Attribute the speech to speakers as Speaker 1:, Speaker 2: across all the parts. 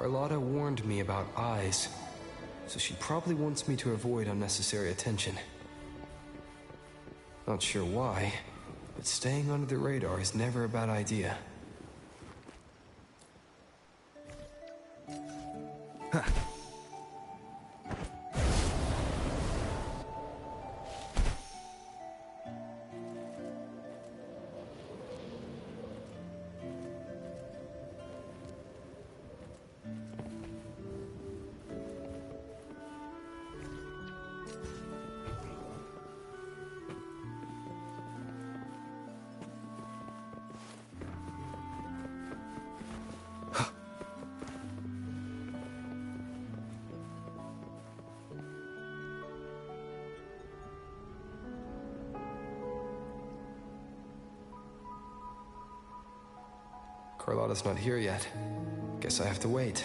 Speaker 1: Carlotta warned me about eyes, so she probably wants me to avoid unnecessary attention. Not sure why, but staying under the radar is never a bad idea. Carlotta's not here yet. Guess I have to wait.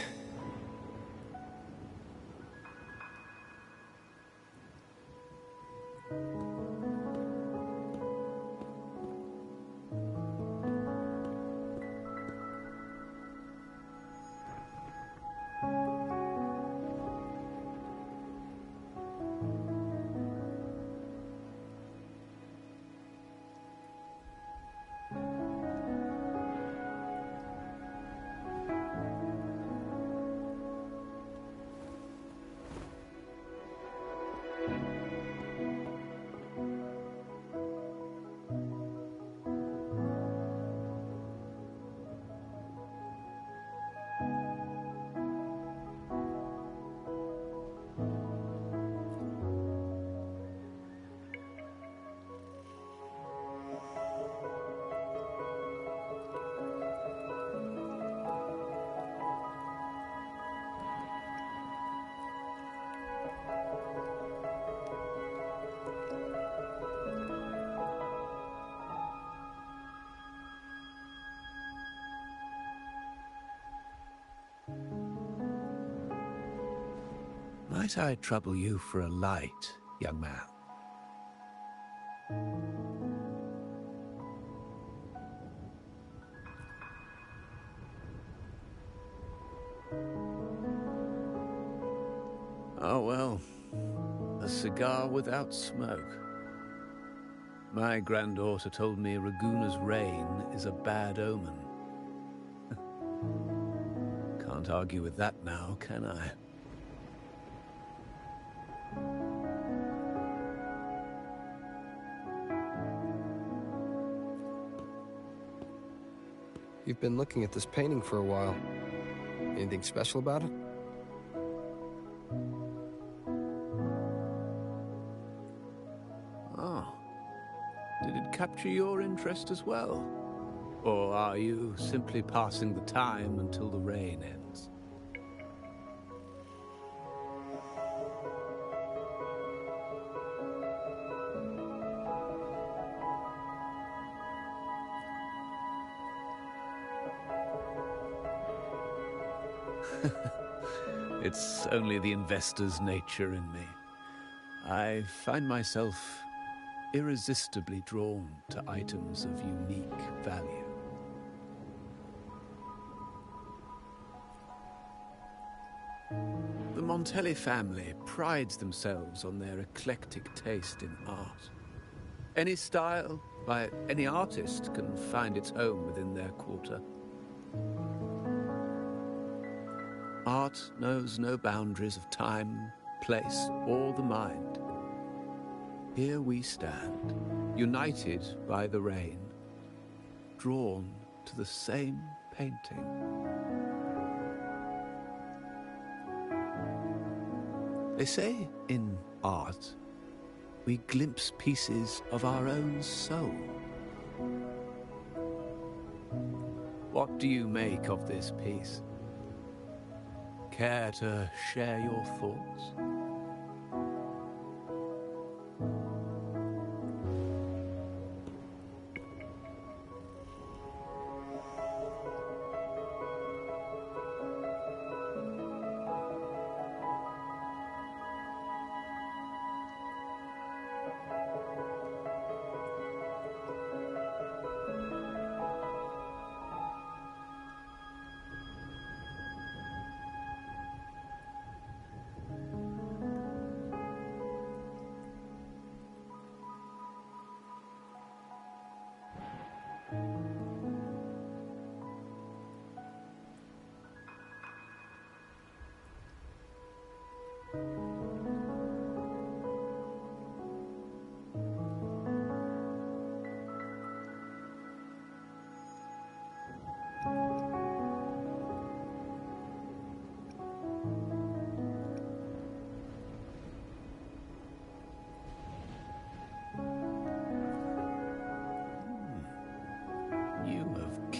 Speaker 2: Might I trouble you for a light, young man? Oh, well, a cigar without smoke. My granddaughter told me Raguna's rain is a bad omen. Can't argue with that now, can I?
Speaker 1: You've been looking at this painting for a while. Anything special about it?
Speaker 2: Oh. Did it capture your interest as well? Or are you simply passing the time until the rain ends? It's only the investor's nature in me. I find myself irresistibly drawn to items of unique value. The Montelli family prides themselves on their eclectic taste in art. Any style, by any artist, can find its home within their quarter. Art knows no boundaries of time, place, or the mind. Here we stand, united by the rain, drawn to the same painting. They say in art, we glimpse pieces of our own soul. What do you make of this piece? Care to share your thoughts?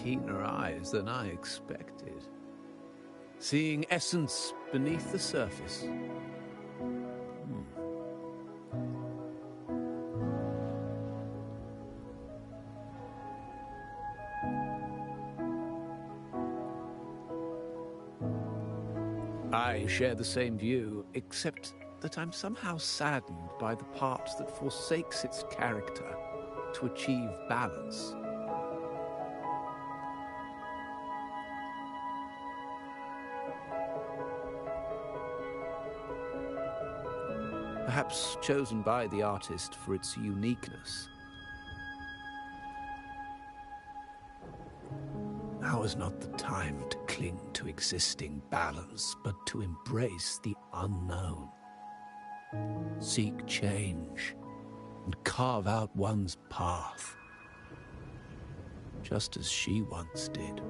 Speaker 2: keener eyes than I expected. Seeing essence beneath the surface. I share the same view, except that I'm somehow saddened by the part that forsakes its character to achieve balance. Perhaps chosen by the artist for its uniqueness. Now is not the time to cling to existing balance, but to embrace the unknown. Seek change and carve out one's path, just as she once did.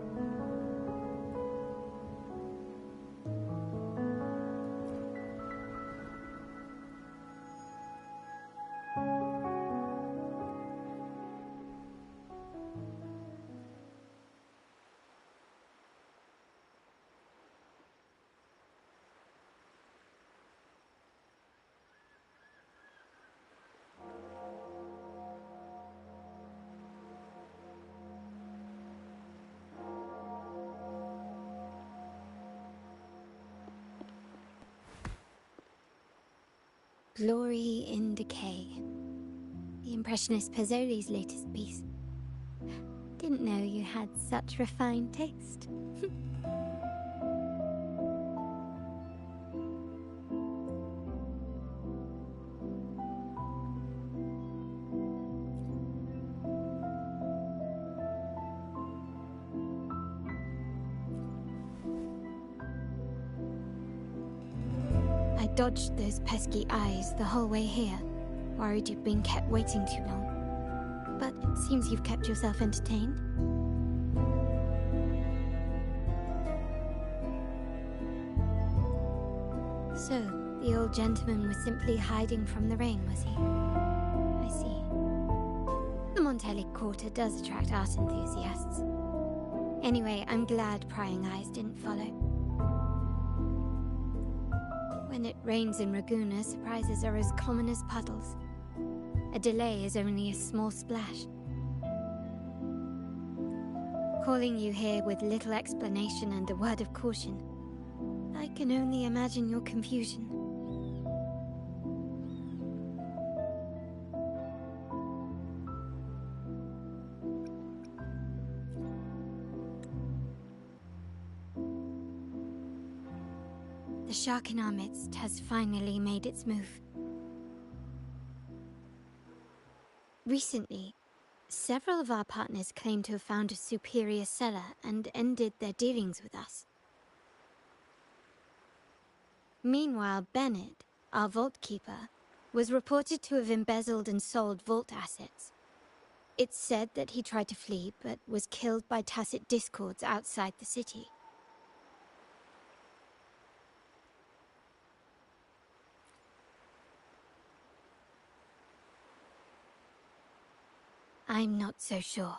Speaker 3: Glory in Decay. The Impressionist Pazzoli's latest piece. Didn't know you had such refined taste. I dodged those pesky eyes the whole way here, worried you'd been kept waiting too long. But it seems you've kept yourself entertained. So, the old gentleman was simply hiding from the rain, was he? I see. The Montelli Quarter does attract art enthusiasts. Anyway, I'm glad prying eyes didn't follow. When it rains in Ragusa, surprises are as common as puddles. A delay is only a small splash. Calling you here with little explanation and a word of caution, I can only imagine your confusion. The shark in our midst has finally made its move. Recently, several of our partners claimed to have found a superior cellar and ended their dealings with us. Meanwhile, Bennett, our vault keeper, was reported to have embezzled and sold vault assets. It's said that he tried to flee, but was killed by tacit discords outside the city. I'm not so sure.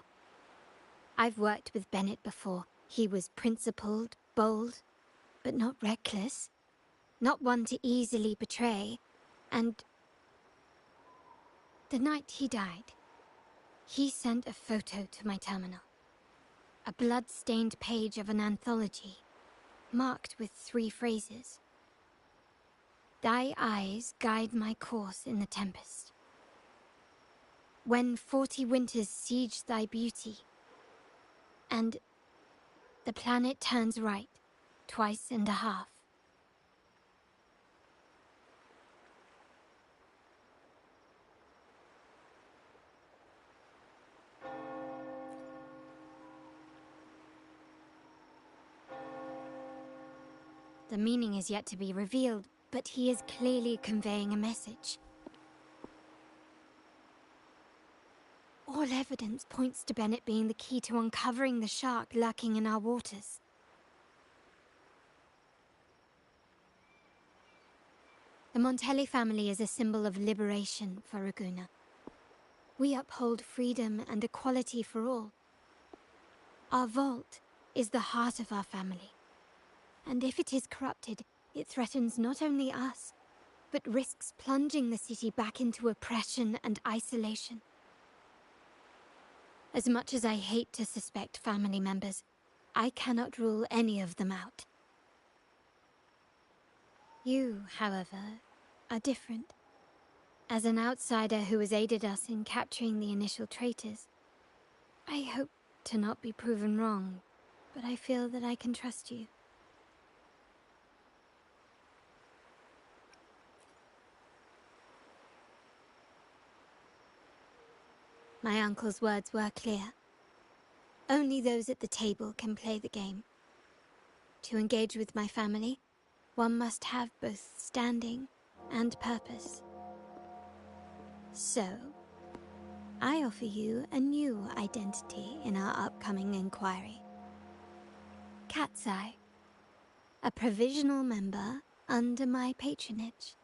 Speaker 3: I've worked with Bennett before. He was principled, bold, but not reckless. Not one to easily betray. And the night he died, he sent a photo to my terminal. A blood-stained page of an anthology, marked with 3 phrases. Thy eyes guide my course in the tempest. When 40 winters siege thy beauty, and the planet turns right, 2.5 times. The meaning is yet to be revealed, but he is clearly conveying a message. All evidence points to Bennett being the key to uncovering the shark lurking in our waters. The Montelli family is a symbol of liberation for Ragusa. We uphold freedom and equality for all. Our vault is the heart of our family. And if it is corrupted, it threatens not only us, but risks plunging the city back into oppression and isolation. As much as I hate to suspect family members, I cannot rule any of them out. You, however, are different. As an outsider who has aided us in capturing the initial traitors, I hope to not be proven wrong, but I feel that I can trust you. My uncle's words were clear. Only those at the table can play the game. To engage with my family, one must have both standing and purpose. So, I offer you a new identity in our upcoming inquiry. Cat's Eye, a provisional member under my patronage.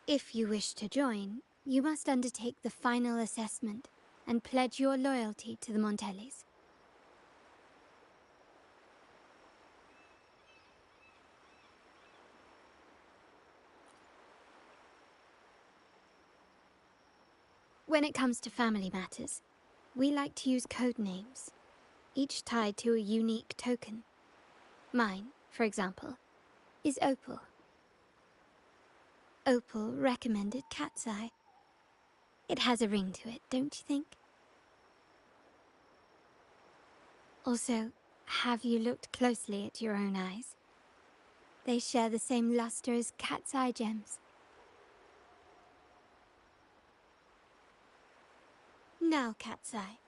Speaker 3: If you wish to join, you must undertake the final assessment and pledge your loyalty to the Montellis. When it comes to family matters, we like to use code names, each tied to a unique token. Mine, for example, is Opal. Opal recommended Cat's Eye. It has a ring to it, don't you think? Also, have you looked closely at your own eyes? They share the same luster as Cat's Eye gems. Now, Cat's Eye,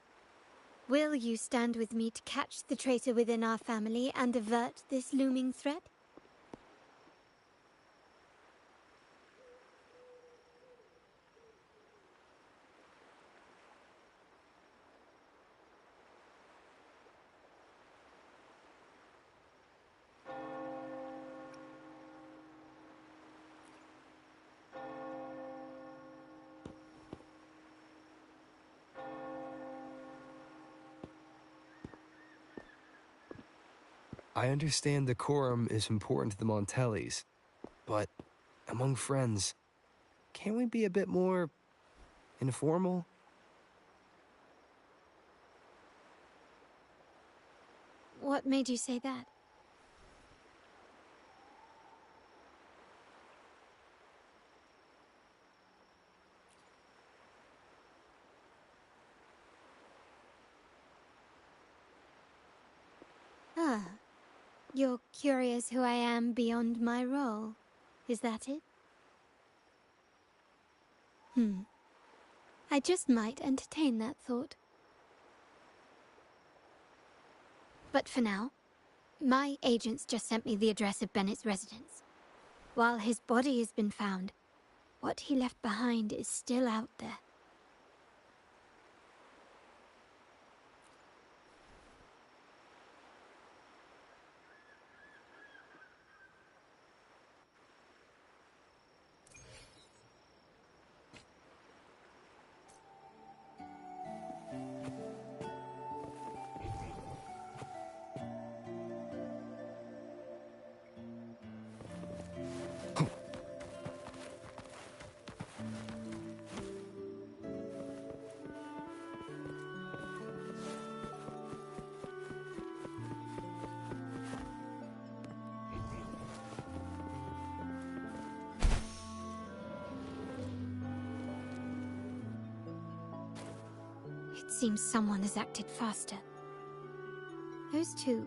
Speaker 3: will you stand with me to catch the traitor within our family and avert this looming threat?
Speaker 1: I understand decorum is important to the Montellis, but among friends, can't we be a bit more informal?
Speaker 3: What made you say that? Ah, you're curious who I am beyond my role, is that it? I just might entertain that thought. But for now, my agents just sent me the address of Bennett's residence. While his body has been found, what he left behind is still out there. It seems someone has acted faster. Those two,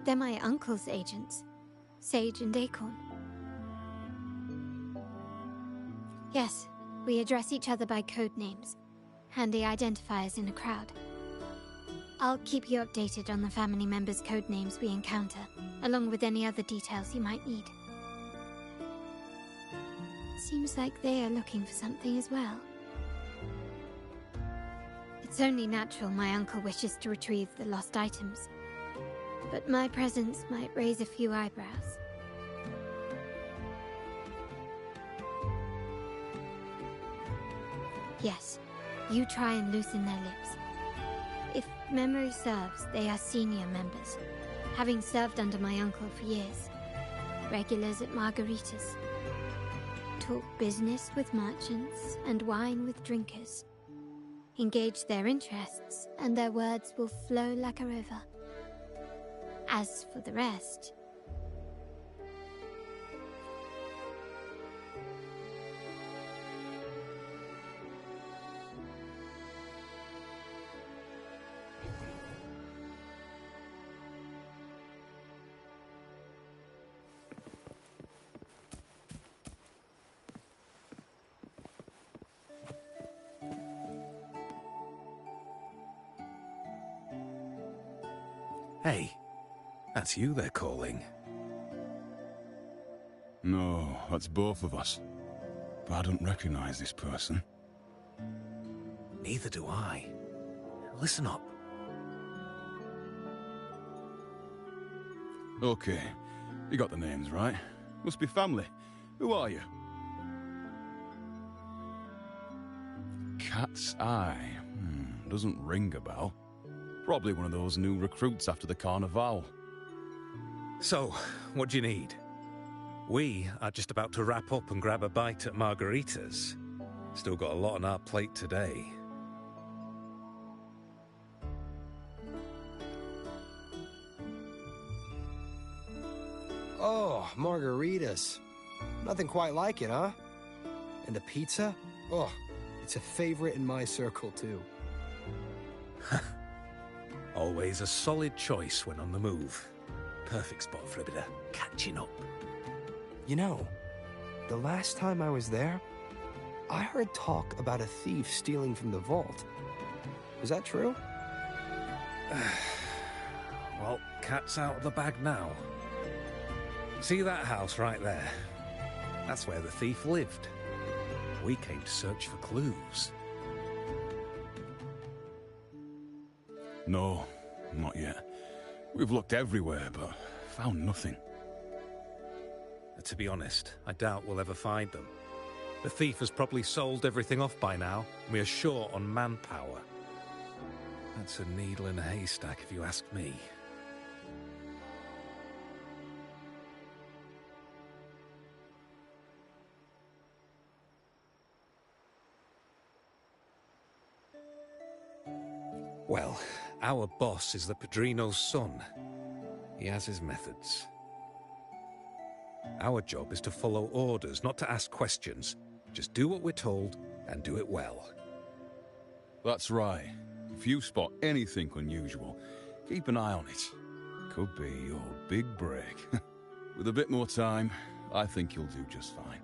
Speaker 3: they're my uncle's agents, Sage and Acorn. Yes, we address each other by code names, handy identifiers in a crowd. I'll keep you updated on the family members' code names we encounter, along with any other details you might need. Seems like they are looking for something as well. It's only natural my uncle wishes to retrieve the lost items, but my presence might raise a few eyebrows. Yes, you try and loosen their lips. If memory serves, they are senior members, having served under my uncle for years. Regulars at margaritas. Talk business with merchants and wine with drinkers. Engage their interests, and their words will flow like a river. As for the rest...
Speaker 4: Hey, that's you they're calling.
Speaker 5: No, that's both of us. But I don't recognize this person.
Speaker 4: Neither do I. Listen up.
Speaker 5: Okay, you got the names right. Must be family. Who are you? Cat's Eye. Doesn't ring a bell. Probably one of those new recruits after the Carnival.
Speaker 4: So, what do you need? We are just about to wrap up and grab a bite at margaritas. Still got a lot on our plate today.
Speaker 1: Oh, margaritas. Nothing quite like it, huh? And the pizza? Oh, it's a favorite in my circle, too.
Speaker 4: Always a solid choice when on the move. Perfect spot for a bit of catching up.
Speaker 1: You know, the last time I was there, I heard talk about a thief stealing from the vault. Is that true?
Speaker 4: Well, cat's out of the bag now. See that house right there? That's where the thief lived. We came to search for clues.
Speaker 5: No, not yet. We've looked everywhere, but found nothing.
Speaker 4: To be honest, I doubt we'll ever find them. The thief has probably sold everything off by now, and we are short on manpower. That's a needle in a haystack, if you ask me. Well, our boss is the Padrino's son. He has his methods. Our job is to follow orders, not to ask questions. Just do what we're told, and do it well.
Speaker 5: That's right. If you spot anything unusual, keep an eye on it. Could be your big break. With a bit more time, I think you'll do just fine.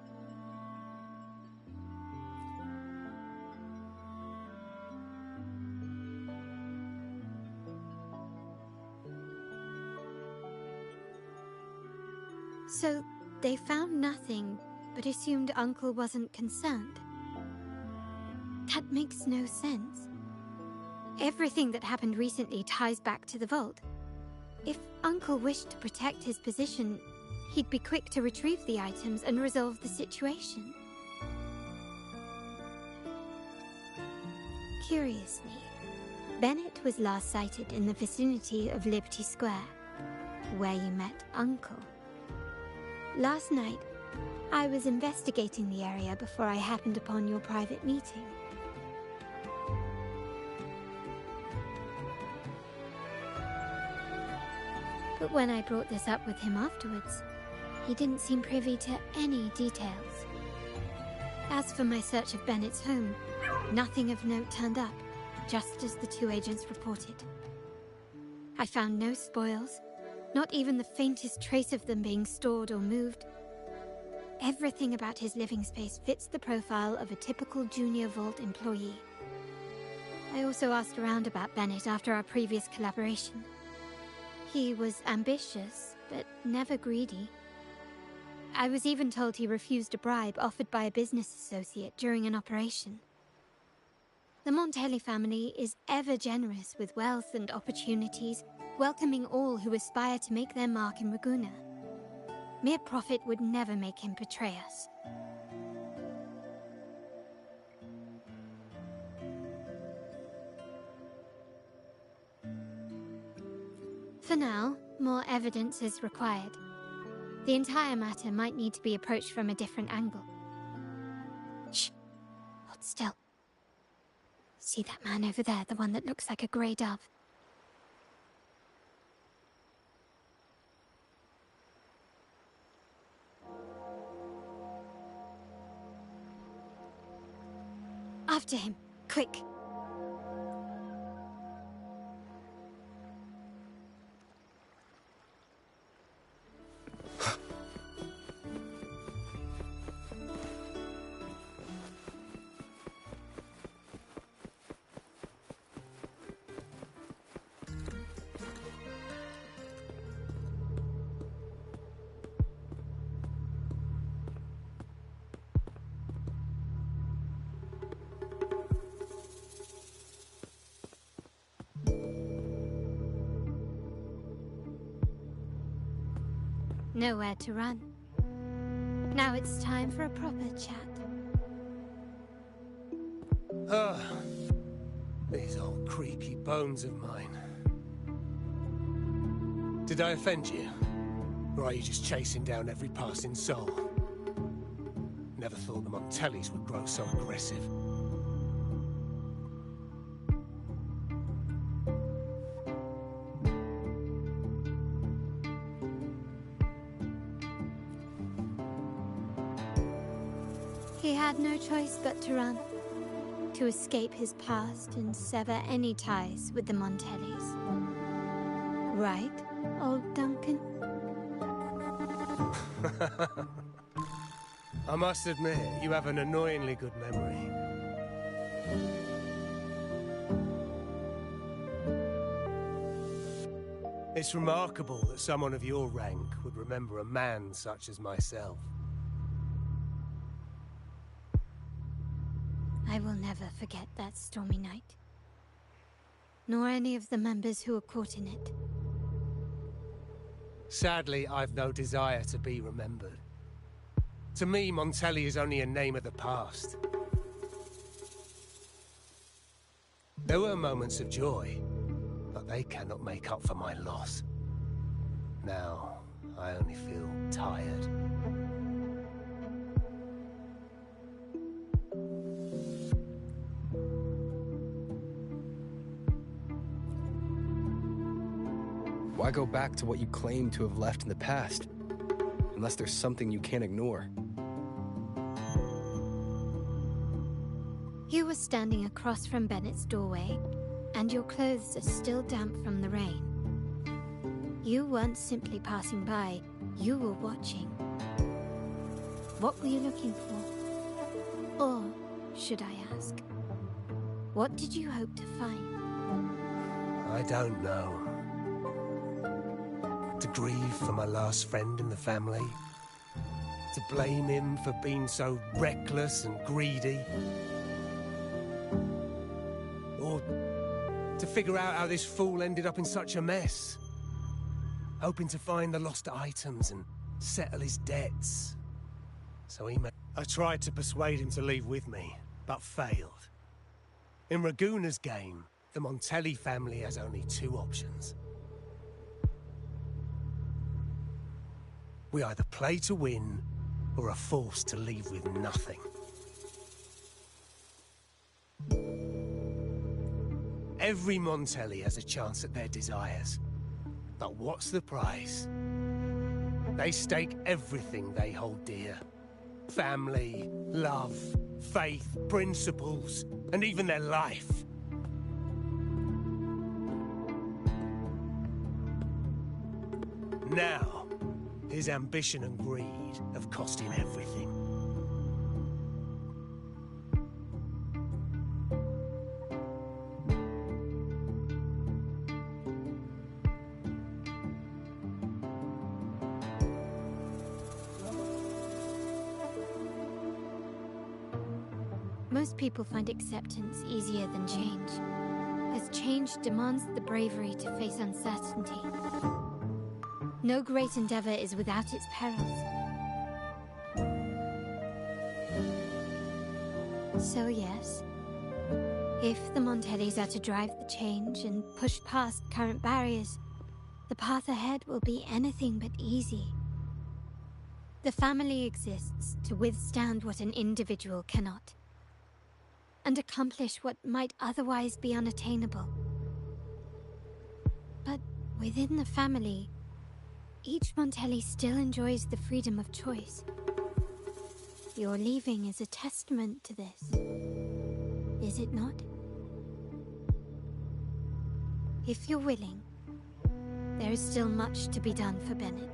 Speaker 3: So, they found nothing, but assumed Uncle wasn't concerned. That makes no sense. Everything that happened recently ties back to the vault. If Uncle wished to protect his position, he'd be quick to retrieve the items and resolve the situation. Curiously, Bennett was last sighted in the vicinity of Liberty Square, where you met Uncle. Last night, I was investigating the area before I happened upon your private meeting. But when I brought this up with him afterwards, he didn't seem privy to any details. As for my search of Bennett's home, nothing of note turned up, just as the two agents reported. I found no spoils, not even the faintest trace of them being stored or moved. Everything about his living space fits the profile of a typical junior vault employee. I also asked around about Bennett after our previous collaboration. He was ambitious, but never greedy. I was even told he refused a bribe offered by a business associate during an operation. The Montelli family is ever generous with wealth and opportunities, welcoming all who aspire to make their mark in Ragusa. Mere profit would never make him betray us. For now, more evidence is required. The entire matter might need to be approached from a different angle. Shh! Hold still. See that man over there, the one that looks like a grey dove? After him, quick! Nowhere to run. Now it's time for a proper chat.
Speaker 6: These old creaky bones of mine. Did I offend you? Or are you just chasing down every passing soul? Never thought the Montellis would grow so aggressive.
Speaker 3: He had no choice but to run, to escape his past and sever any ties with the Montellis. Right, old Duncan?
Speaker 6: I must admit, you have an annoyingly good memory. It's remarkable that someone of your rank would remember a man such as myself.
Speaker 3: I will never forget that stormy night. Nor any of the members who were caught in it.
Speaker 6: Sadly, I've no desire to be remembered. To me, Montelli is only a name of the past. There were moments of joy, but they cannot make up for my loss. Now, I only feel tired.
Speaker 1: Why go back to what you claim to have left in the past? Unless there's something you can't ignore.
Speaker 3: You were standing across from Bennett's doorway, and your clothes are still damp from the rain. You weren't simply passing by, you were watching. What were you looking for? Or, should I ask, what did you hope to find?
Speaker 6: I don't know. To grieve for my last friend in the family? To blame him for being so reckless and greedy? Or to figure out how this fool ended up in such a mess? Hoping to find the lost items and settle his debts. So I tried to persuade him to leave with me, but failed. In Raguna's game, the Montelli family has only two options. We either play to win, or are forced to leave with nothing. Every Montelli has a chance at their desires. But what's the price? They stake everything they hold dear. Family, love, faith, principles, and even their life. Now, his ambition and greed have cost him everything.
Speaker 3: Most people find acceptance easier than change, as change demands the bravery to face uncertainty. No great endeavor is without its perils. So yes, if the Montellis are to drive the change and push past current barriers, the path ahead will be anything but easy. The family exists to withstand what an individual cannot, and accomplish what might otherwise be unattainable. But within the family, each Montelli still enjoys the freedom of choice. Your leaving is a testament to this, is it not? If you're willing, there is still much to be done for Bennett.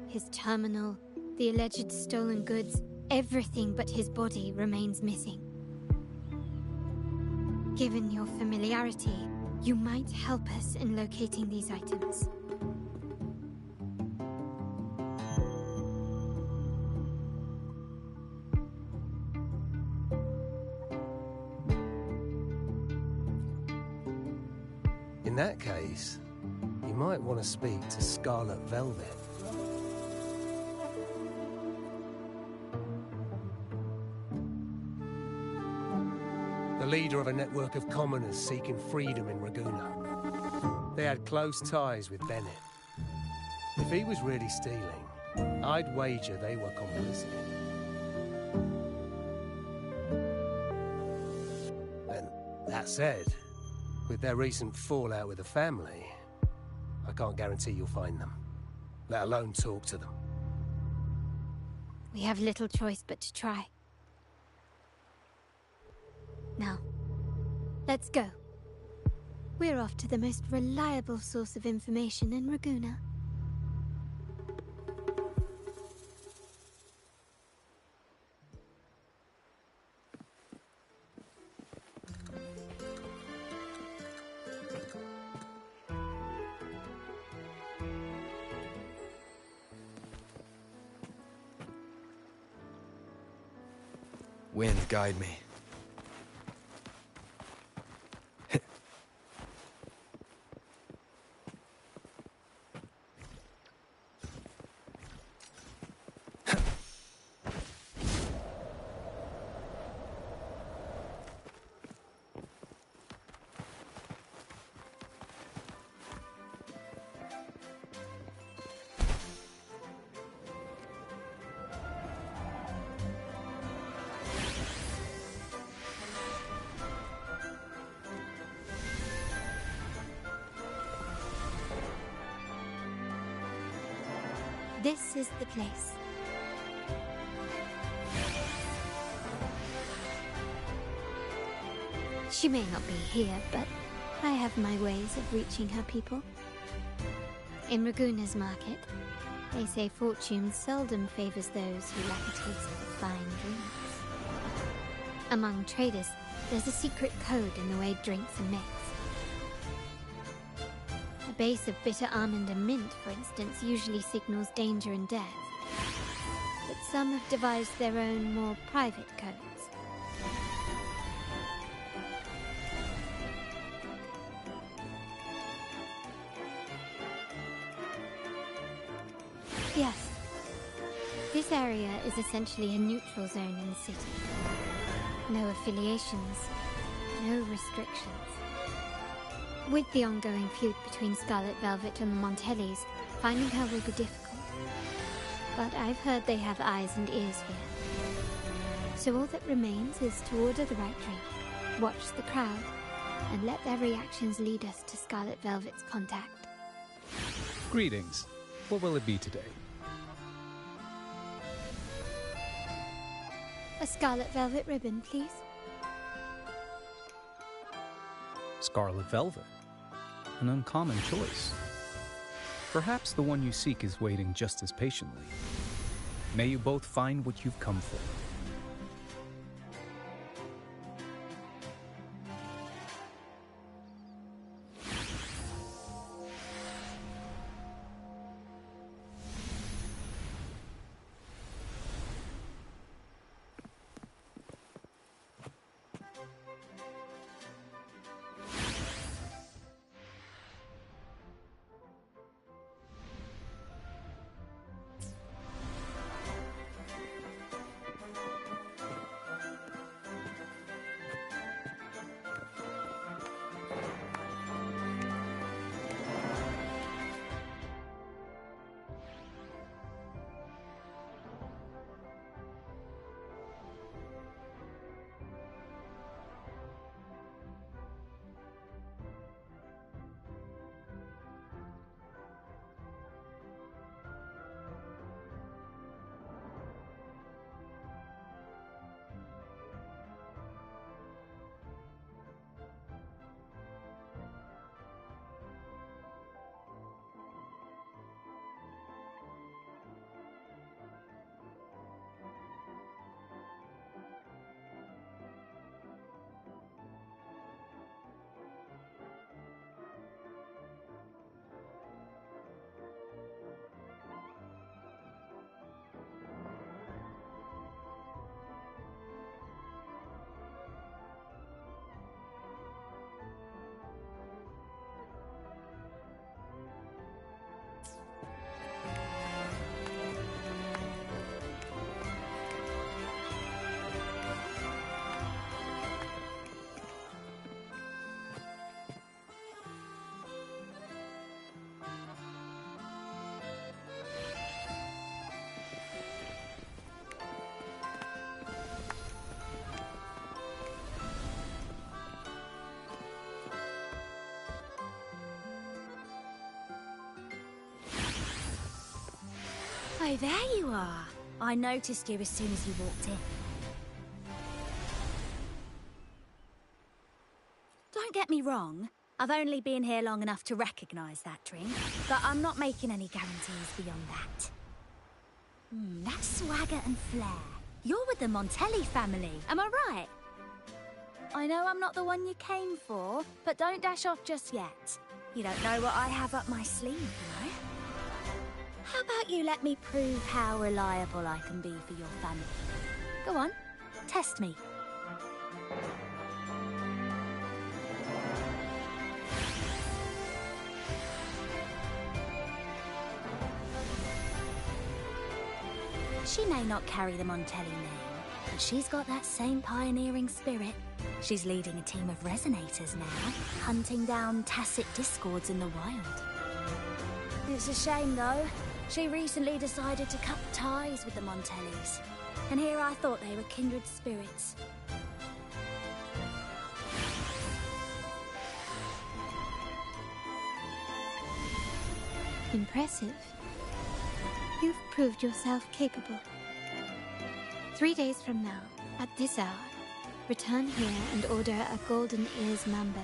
Speaker 3: His terminal, the alleged stolen goods, everything but his body remains missing. Given your familiarity, you might help us in locating these items.
Speaker 6: In that case, you might want to speak to Scarlet Velvet. The leader of a network of commoners seeking freedom in Ragusa. They had close ties with Bennett. If he was really stealing, I'd wager they were complicit. And that said, with their recent fallout with the family, I can't guarantee you'll find them, let alone talk to them.
Speaker 3: We have little choice but to try. Now, let's go. We're off to the most reliable source of information in Ragusa.
Speaker 1: Wind, guide me.
Speaker 3: This is the place. She may not be here, but I have my ways of reaching her people. In Ragusa's market, they say fortune seldom favors those who lack a taste for fine drinks. Among traders, there's a secret code in the way drinks are mixed. A base of bitter almond and mint, for instance, usually signals danger and death. But some have devised their own, more private codes. Yes. This area is essentially a neutral zone in the city. No affiliations, no restrictions. With the ongoing feud between Scarlet Velvet and the Montellis, finding her will be difficult. But I've heard they have eyes and ears here. So all that remains is to order the right drink, watch the crowd, and let their reactions lead us to Scarlet Velvet's contact.
Speaker 7: Greetings. What will it be today?
Speaker 3: A Scarlet Velvet ribbon, please.
Speaker 7: Scarlet Velvet. An uncommon choice. Perhaps the one you seek is waiting just as patiently. May you both find what you've come for.
Speaker 8: Oh, there you are. I noticed you as soon as you walked in. Don't get me wrong. I've only been here long enough to recognise that drink, but I'm not making any guarantees beyond that. That swagger and flair. You're with the Montelli family, am I right? I know I'm not the one you came for, but don't dash off just yet. You don't know what I have up my sleeve, you know? How about you let me prove how reliable I can be for your family? Go on, test me. She may not carry the Montelli name, but she's got that same pioneering spirit. She's leading a team of resonators now, hunting down tacit discords in the wild. It's a shame, though. She recently decided to cut ties with the Montellis, and here I thought they were kindred spirits.
Speaker 3: Impressive. You've proved yourself capable. 3 days from now, at this hour, return here and order a golden ears mambo.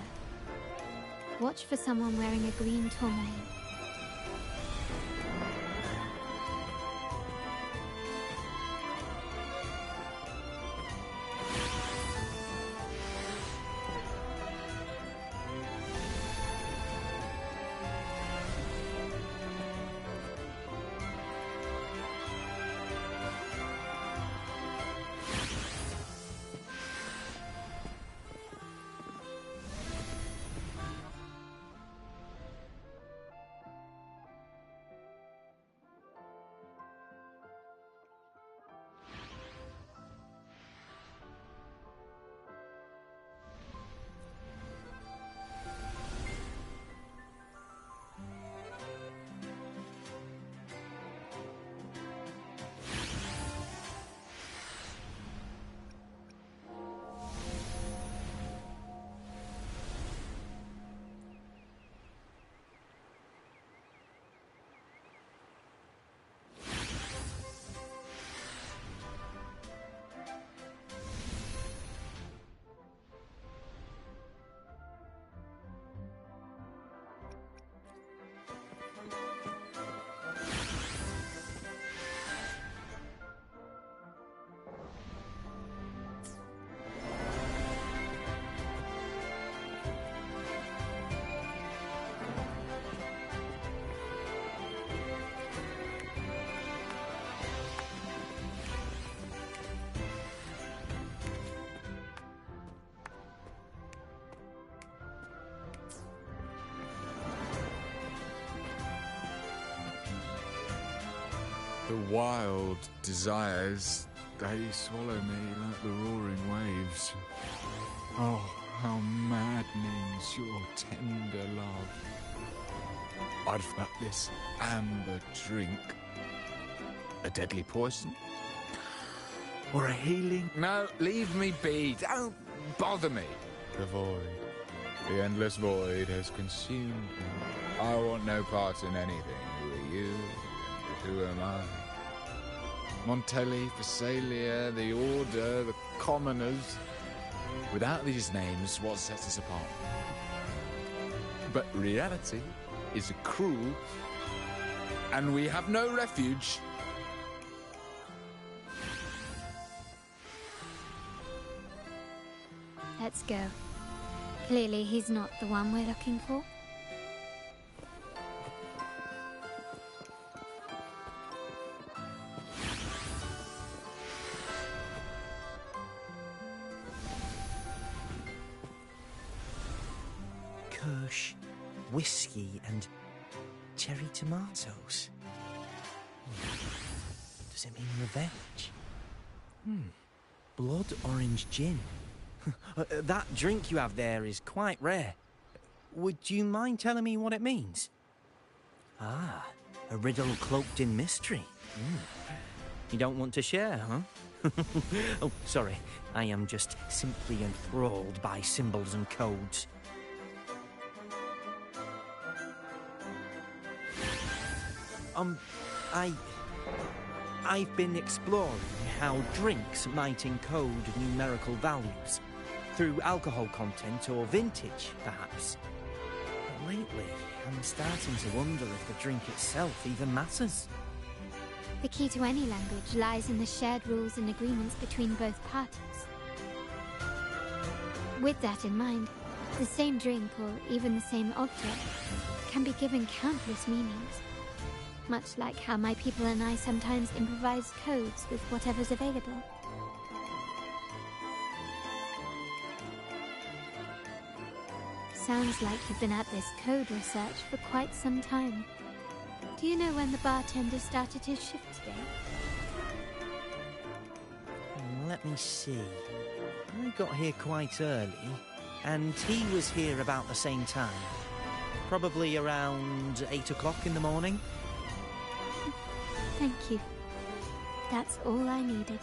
Speaker 3: Watch for someone wearing a green tourmaline.
Speaker 9: The wild desires, they swallow me like the roaring waves. Oh, how maddening's your tender love. I'd fuck this amber drink. A deadly poison? Or a healing? No, leave me be. Don't bother me. The void. The endless void has consumed me. I want no part in anything. Who are you? Who am I? Montelli, Phasalia, the Order, the Commoners. Without these names, what sets us apart? But reality is cruel, and we have no refuge.
Speaker 3: Let's go. Clearly he's not the one we're looking for.
Speaker 10: Kirsch, whiskey, and cherry tomatoes. Does it mean revenge? Blood orange gin. That drink you have there is quite rare. Would you mind telling me what it means? Ah, a riddle cloaked in mystery. You don't want to share, huh? Oh, sorry. I am just simply enthralled by symbols and codes. I've been exploring how drinks might encode numerical values, through alcohol content or vintage, perhaps. But lately, I'm starting to wonder if the drink itself even matters.
Speaker 3: The key to any language lies in the shared rules and agreements between both parties. With that in mind, the same drink or even the same object can be given countless meanings. Much like how my people and I sometimes improvise codes with whatever's available. Sounds like you've been at this code research for quite some time. Do you know when the bartender started his shift today?
Speaker 10: Let me see. I got here quite early, and he was here about the same time. Probably around 8 o'clock in the morning.
Speaker 3: Thank you. That's all I needed.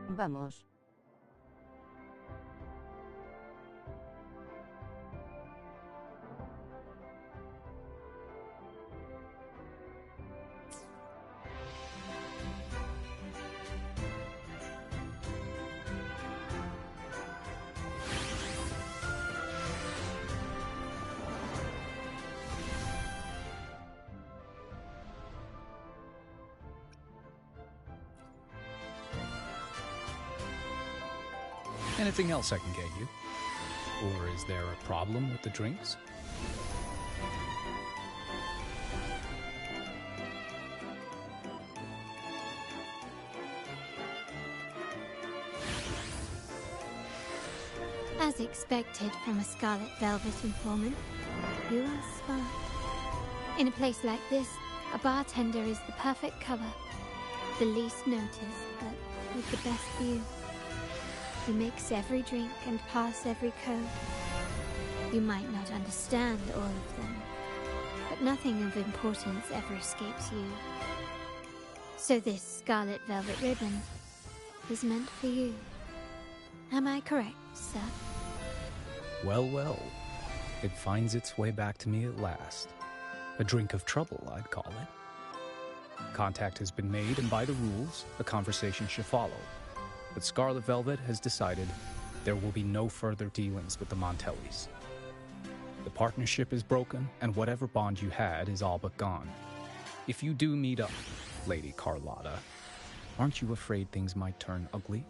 Speaker 11: Vamos.
Speaker 7: Anything else I can get you? Or is there a problem with the drinks?
Speaker 3: As expected from a Scarlet Velvet informant, you are smart. In a place like this, a bartender is the perfect cover. The least noticed, but with the best view. He makes every drink and pass every code. You might not understand all of them, but nothing of importance ever escapes you. So this Scarlet Velvet ribbon is meant for you. Am I correct, sir?
Speaker 7: Well, well. It finds its way back to me at last. A drink of trouble, I'd call it. Contact has been made, and by the rules, a conversation should follow. But Scarlet Velvet has decided there will be no further dealings with the Montellis. The partnership is broken, and whatever bond you had is all but gone. If you do meet up, Lady Carlotta, aren't you afraid things might turn ugly?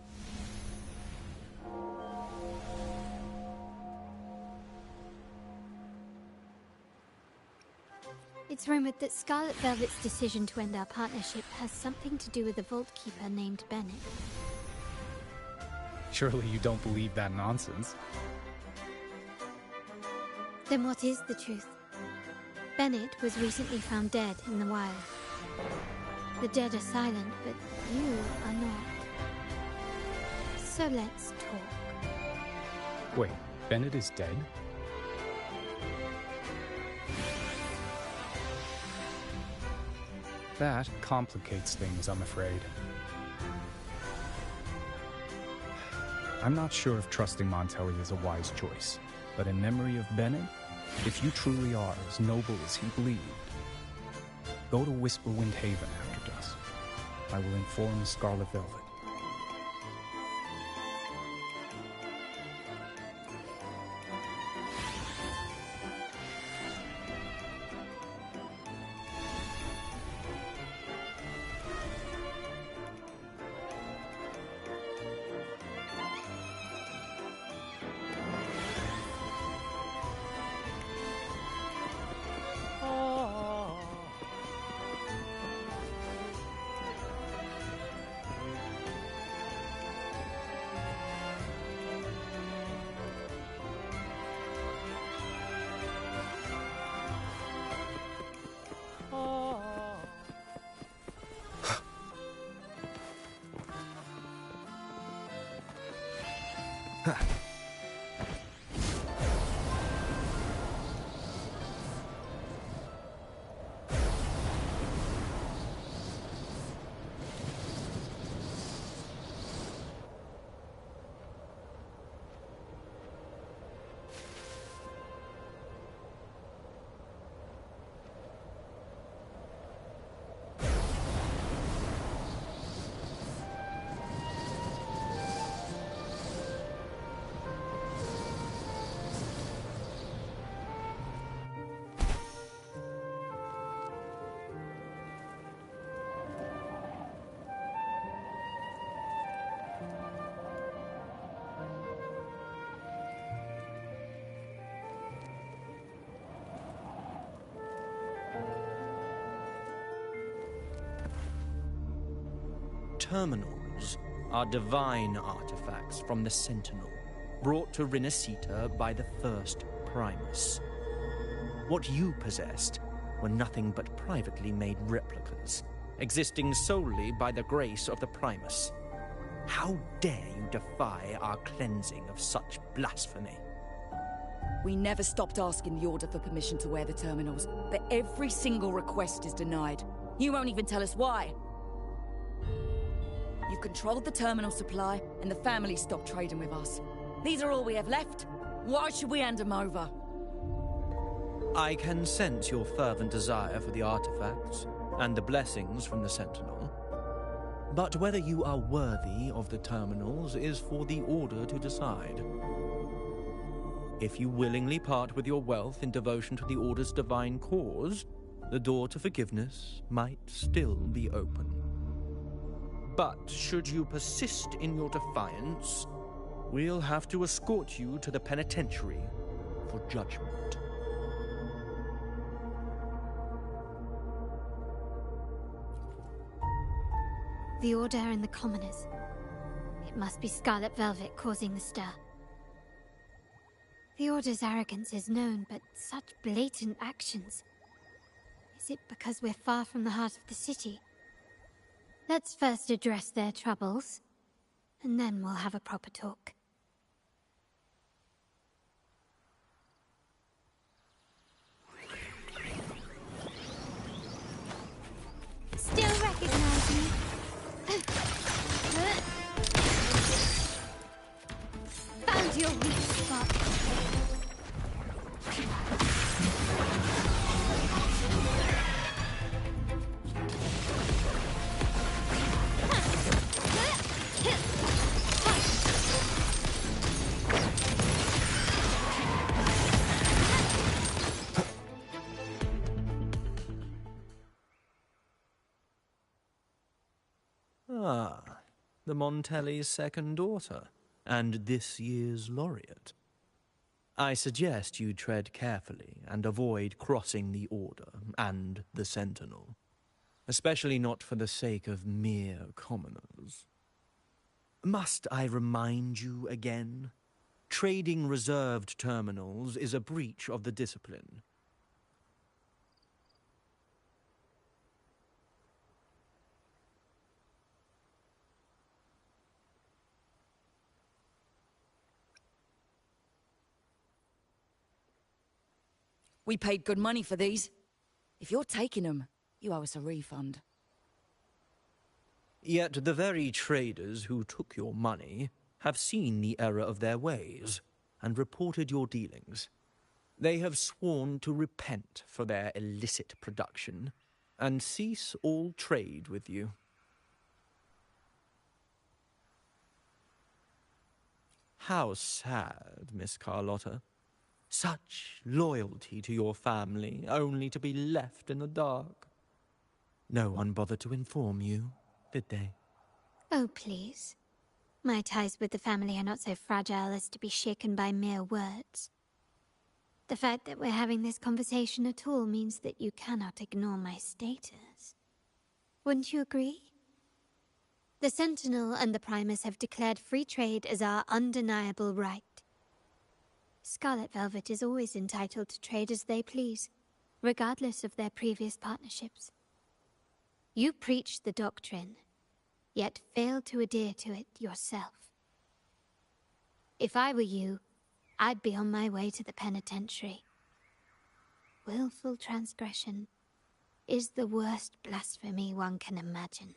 Speaker 3: It's rumored that Scarlet Velvet's decision to end our partnership has something to do with a vault keeper named Bennett.
Speaker 7: Surely you don't believe that nonsense.
Speaker 3: Then what is the truth? Bennett was recently found dead in the wild. The dead are silent, but you are not. So let's talk.
Speaker 7: Wait, Bennett is dead? That complicates things, I'm afraid. I'm not sure if trusting Montelli is a wise choice, but in memory of Bennett, if you truly are as noble as he believed, go to Whisperwind Haven after dusk. I will inform Scarlet Velvet.
Speaker 10: Terminals are divine artifacts from the Sentinel, brought to Rinascita by the first Primus. What you possessed were nothing but privately made replicas, existing solely by the grace of the Primus. How dare you defy our cleansing of such blasphemy?
Speaker 12: We never stopped asking the Order for permission to wear the terminals, but every single request is denied. You won't even tell us why. You controlled the terminal supply, and the family stopped trading with us. These are all we have left. Why should we hand them over?
Speaker 10: I can sense your fervent desire for the artifacts and the blessings from the Sentinel. But whether you are worthy of the terminals is for the Order to decide. If you willingly part with your wealth in devotion to the Order's divine cause, the door to forgiveness might still be open. But should you persist in your defiance, we'll have to escort you to the penitentiary for judgment.
Speaker 3: The Order and the Commoners. It must be Scarlet Velvet causing the stir. The Order's arrogance is known, but such blatant actions. Is it because we're far from the heart of the city? Let's first address their troubles, and then we'll have a proper talk. Still recognize me? Found your weak spot.
Speaker 10: Ah, the Montelli's second daughter, and this year's laureate. I suggest you tread carefully and avoid crossing the Order and the Sentinel, especially not for the sake of mere commoners. Must I remind you again? Trading reserved terminals is a breach of the discipline.
Speaker 12: We paid good money for these. If you're taking them, you owe us a refund.
Speaker 10: Yet the very traders who took your money have seen the error of their ways and reported your dealings. They have sworn to repent for their illicit production and cease all trade with you. How sad, Miss Carlotta. Such loyalty to your family, only to be left in the dark. No one bothered to inform you, did they?
Speaker 3: Oh, please. My ties with the family are not so fragile as to be shaken by mere words. The fact that we're having this conversation at all means that you cannot ignore my status. Wouldn't you agree? The Sentinel and the Primus have declared free trade as our undeniable right. Scarlet Velvet is always entitled to trade as they please, regardless of their previous partnerships. You preach the doctrine, yet fail to adhere to it yourself. If I were you, I'd be on my way to the penitentiary. Willful transgression is the worst blasphemy one can imagine.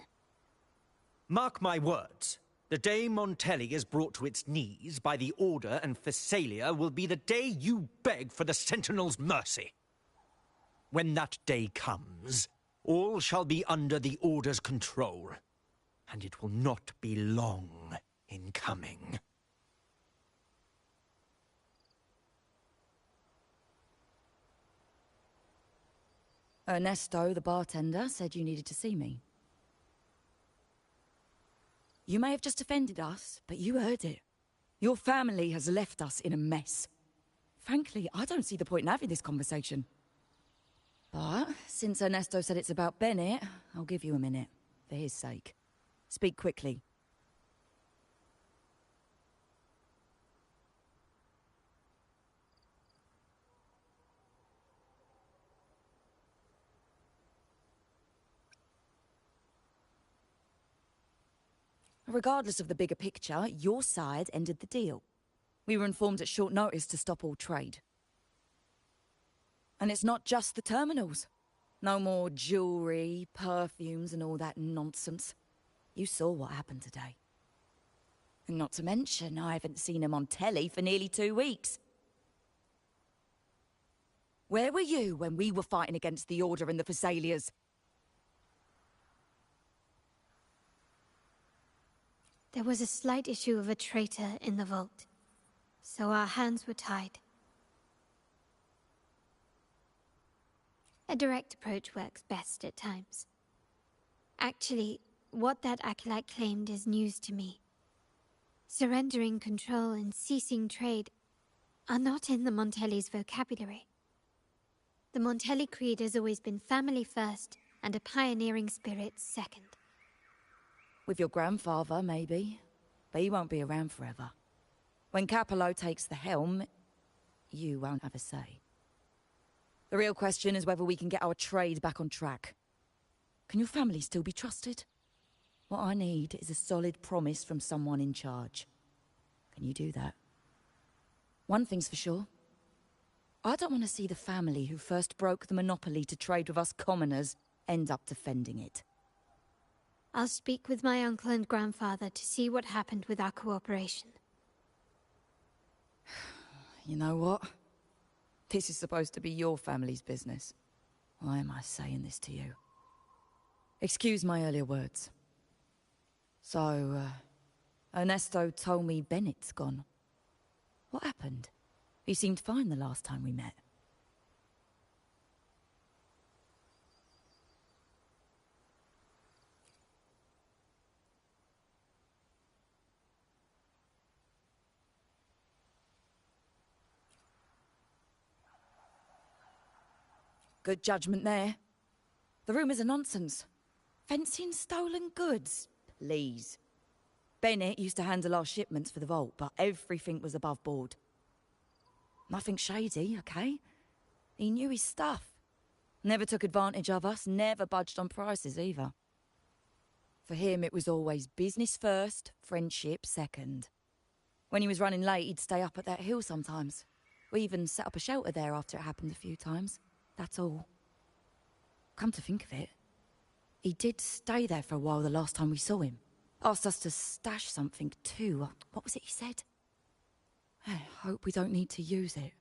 Speaker 10: Mark my words. The day Montelli is brought to its knees by the Order and Phasalia will be the day you beg for the Sentinel's mercy. When that day comes, all shall be under the Order's control, and it will not be long in coming.
Speaker 12: Ernesto, the bartender, said you needed to see me. You may have just offended us, but you heard it. Your family has left us in a mess. Frankly, I don't see the point in having this conversation. But since Ernesto said it's about Bennett, I'll give you a minute, for his sake. Speak quickly. Regardless of the bigger picture, your side ended the deal. We were informed at short notice to stop all trade. And it's not just the terminals. No more jewelry, perfumes, and all that nonsense. You saw what happened today. And not to mention, I haven't seen him on telly for nearly 2 weeks. Where were you when we were fighting against the Order and the Phasalias?
Speaker 3: There was a slight issue of a traitor in the vault, so our hands were tied. A direct approach works best at times. Actually, what that acolyte claimed is news to me. Surrendering control and ceasing trade are not in the Montelli's vocabulary. The Montelli creed has always been family first and a pioneering spirit second.
Speaker 12: With your grandfather, maybe. But he won't be around forever. When Capello takes the helm, you won't have a say. The real question is whether we can get our trade back on track. Can your family still be trusted? What I need is a solid promise from someone in charge. Can you do that? One thing's for sure. I don't want to see the family who first broke the monopoly to trade with us commoners end up defending it.
Speaker 3: I'll speak with my uncle and grandfather to see what happened with our cooperation.
Speaker 12: You know what? This is supposed to be your family's business. Why am I saying this to you? Excuse my earlier words. So, Ernesto told me Bennett's gone. What happened? He seemed fine the last time we met. Good judgment there. The rumours are nonsense. Fencing stolen goods? Please. Bennett used to handle our shipments for the vault, but everything was above board. Nothing shady, okay? He knew his stuff. Never took advantage of us, never budged on prices either. For him, it was always business first, friendship second. When he was running late, he'd stay up at that hill sometimes. We even set up a shelter there after it happened a few times. That's all. Come to think of it, he did stay there for a while the last time we saw him. Asked us to stash something too. What was it he said? I hope we don't need to use it.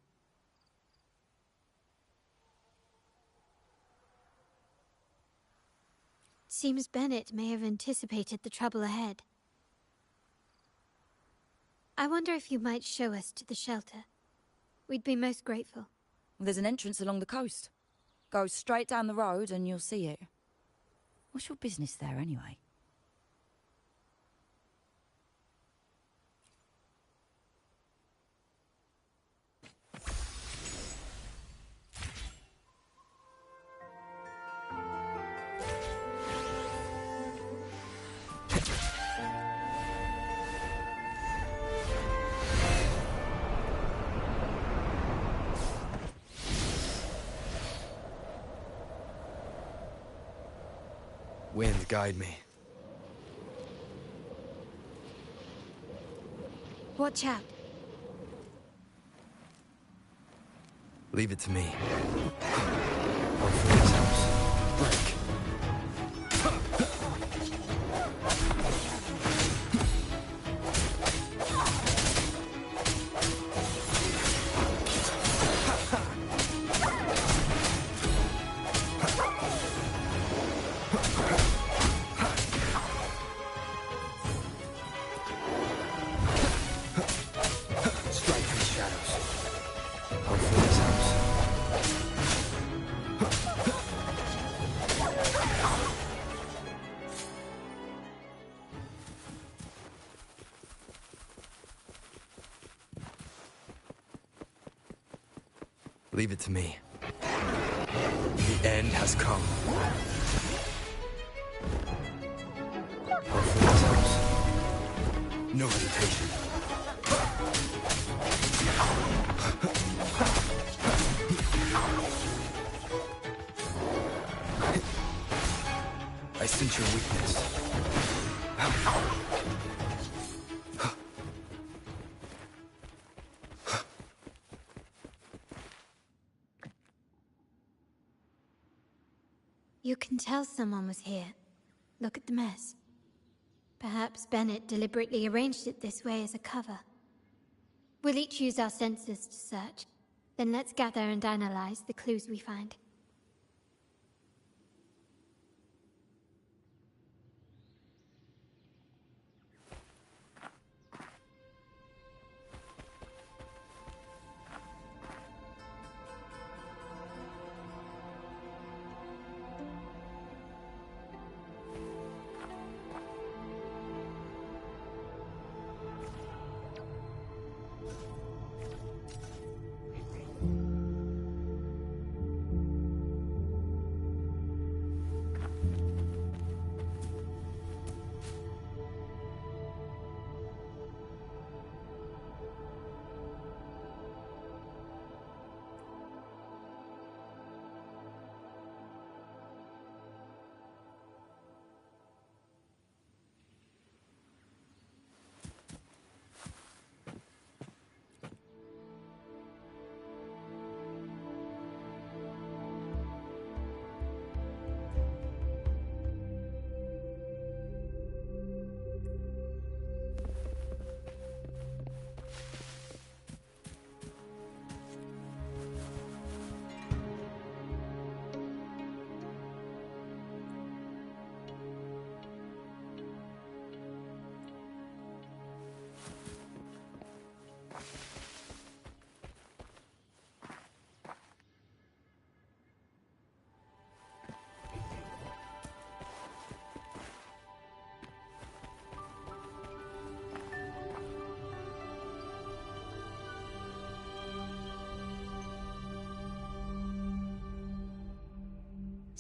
Speaker 3: Seems Bennett may have anticipated the trouble ahead. I wonder if you might show us to the shelter. We'd be most grateful.
Speaker 12: There's an entrance along the coast. Go straight down the road and you'll see it. What's your business there anyway?
Speaker 1: Wind, guide me.
Speaker 3: Watch out.
Speaker 1: Leave it to me. Hopefully this helps. Break. Leave it to me. The end has come. Hopefully this helps. No hesitation. I sense your weakness.
Speaker 3: You can tell someone was here. Look at the mess. Perhaps Bennett deliberately arranged it this way as a cover. We'll each use our senses to search. Then let's gather and analyze the clues we find.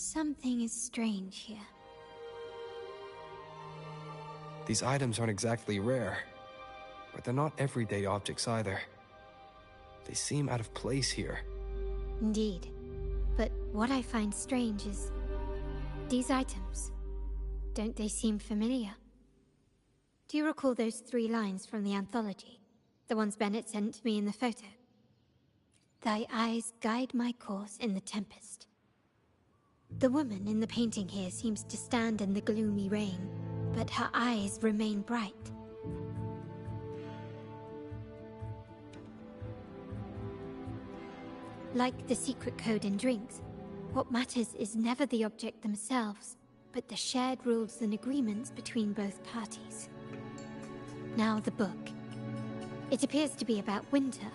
Speaker 3: Something is strange here.
Speaker 1: These items aren't exactly rare, but they're not everyday objects either. They seem out of place here.
Speaker 3: Indeed. But what I find strange is these items. Don't they seem familiar? Do you recall those 3 lines from the anthology? The ones Bennett sent me in the photo? Thy eyes guide my course in the tempest. The woman in the painting here seems to stand in the gloomy rain, but her eyes remain bright. Like the secret code in drinks, what matters is never the object themselves, but the shared rules and agreements between both parties. Now the book. It appears to be about winter,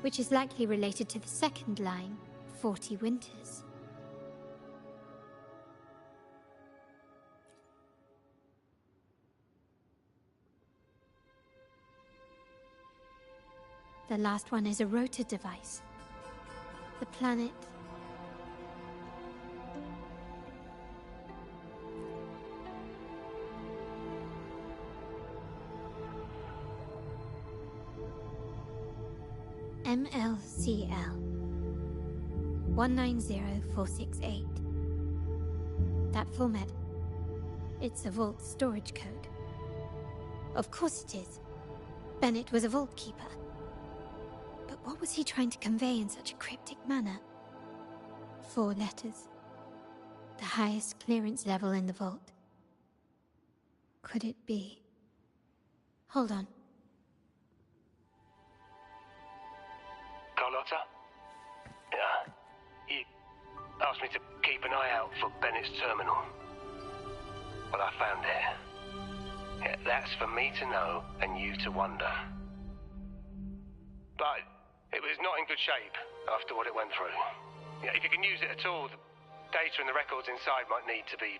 Speaker 3: which is likely related to the second line, 40 winters. The last one is a rotor device. The planet... MLCL 190468. That format. It's a vault storage code. Of course it is. Bennett was a vault keeper. But what was he trying to convey in such a cryptic manner? 4 letters. The highest clearance level in the vault. Could it be? Hold on.
Speaker 6: Carlotta? Yeah. He asked me to keep an eye out for Bennett's terminal. Well, I found it. Yeah, that's for me to know and you to wonder. But it was not in good shape after what it went through. Yeah, if you can use it at all, the data and the records inside might need to be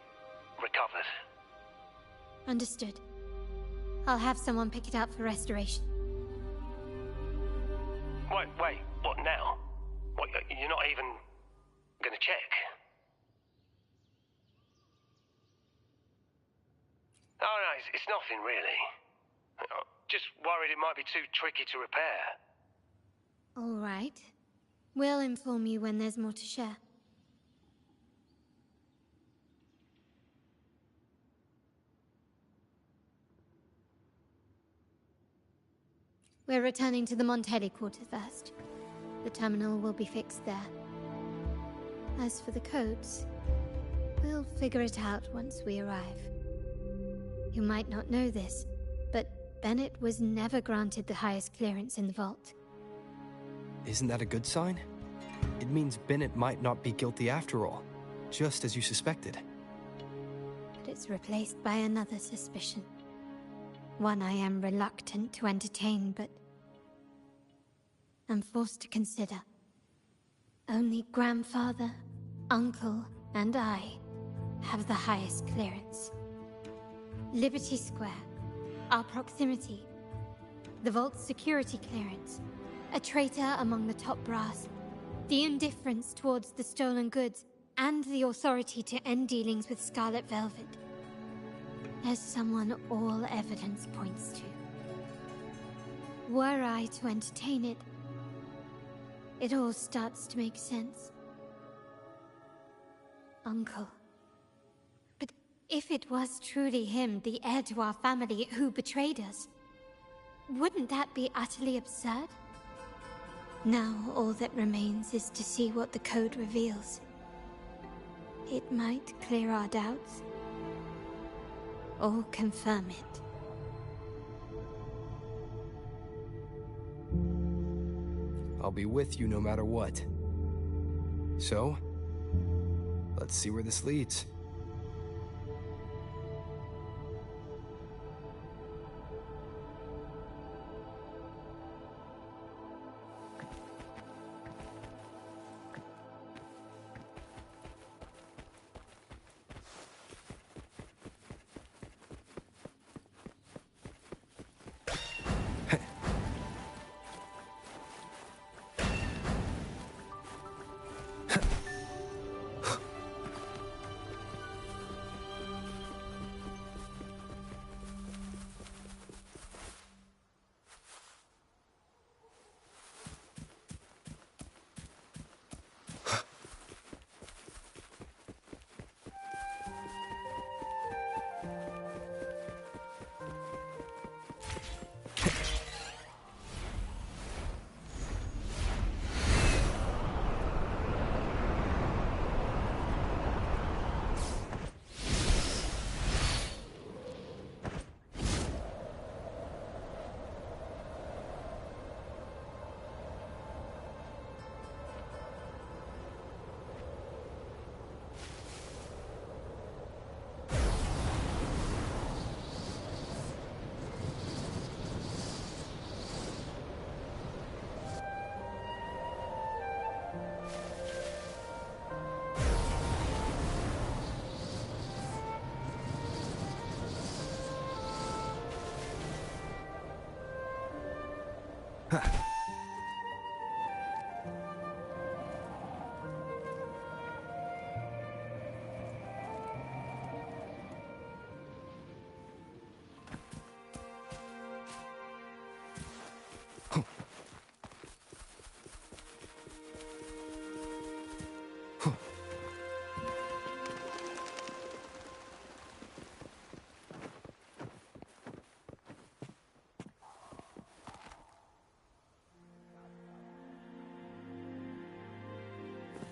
Speaker 6: recovered.
Speaker 3: Understood. I'll have someone pick it up for restoration.
Speaker 6: Wait, what now? What, you're not even gonna check? Oh no, it's nothing really. Just worried it might be too tricky to repair.
Speaker 3: All right. We'll inform you when there's more to share. We're returning to the Montelli quarter first. The terminal will be fixed there. As for the codes, we'll figure it out once we arrive. You might not know this, but Bennett was never granted the highest clearance in the vault.
Speaker 1: Isn't that a good sign? It means Bennett might not be guilty after all, just as you suspected.
Speaker 3: But it's replaced by another suspicion. One I am reluctant to entertain, but I'm forced to consider. Only grandfather, uncle, and I have the highest clearance. Liberty Square, our proximity, the vault's security clearance, a traitor among the top brass, the indifference towards the stolen goods, and the authority to end dealings with Scarlet Velvet. There's someone all evidence points to. Were I to entertain it, it all starts to make sense. Uncle. But if it was truly him, the heir to our family, who betrayed us, wouldn't that be utterly absurd? Now all that remains is to see what the code reveals. It might clear our doubts, or confirm it.
Speaker 1: I'll be with you no matter what. So, let's see where this leads.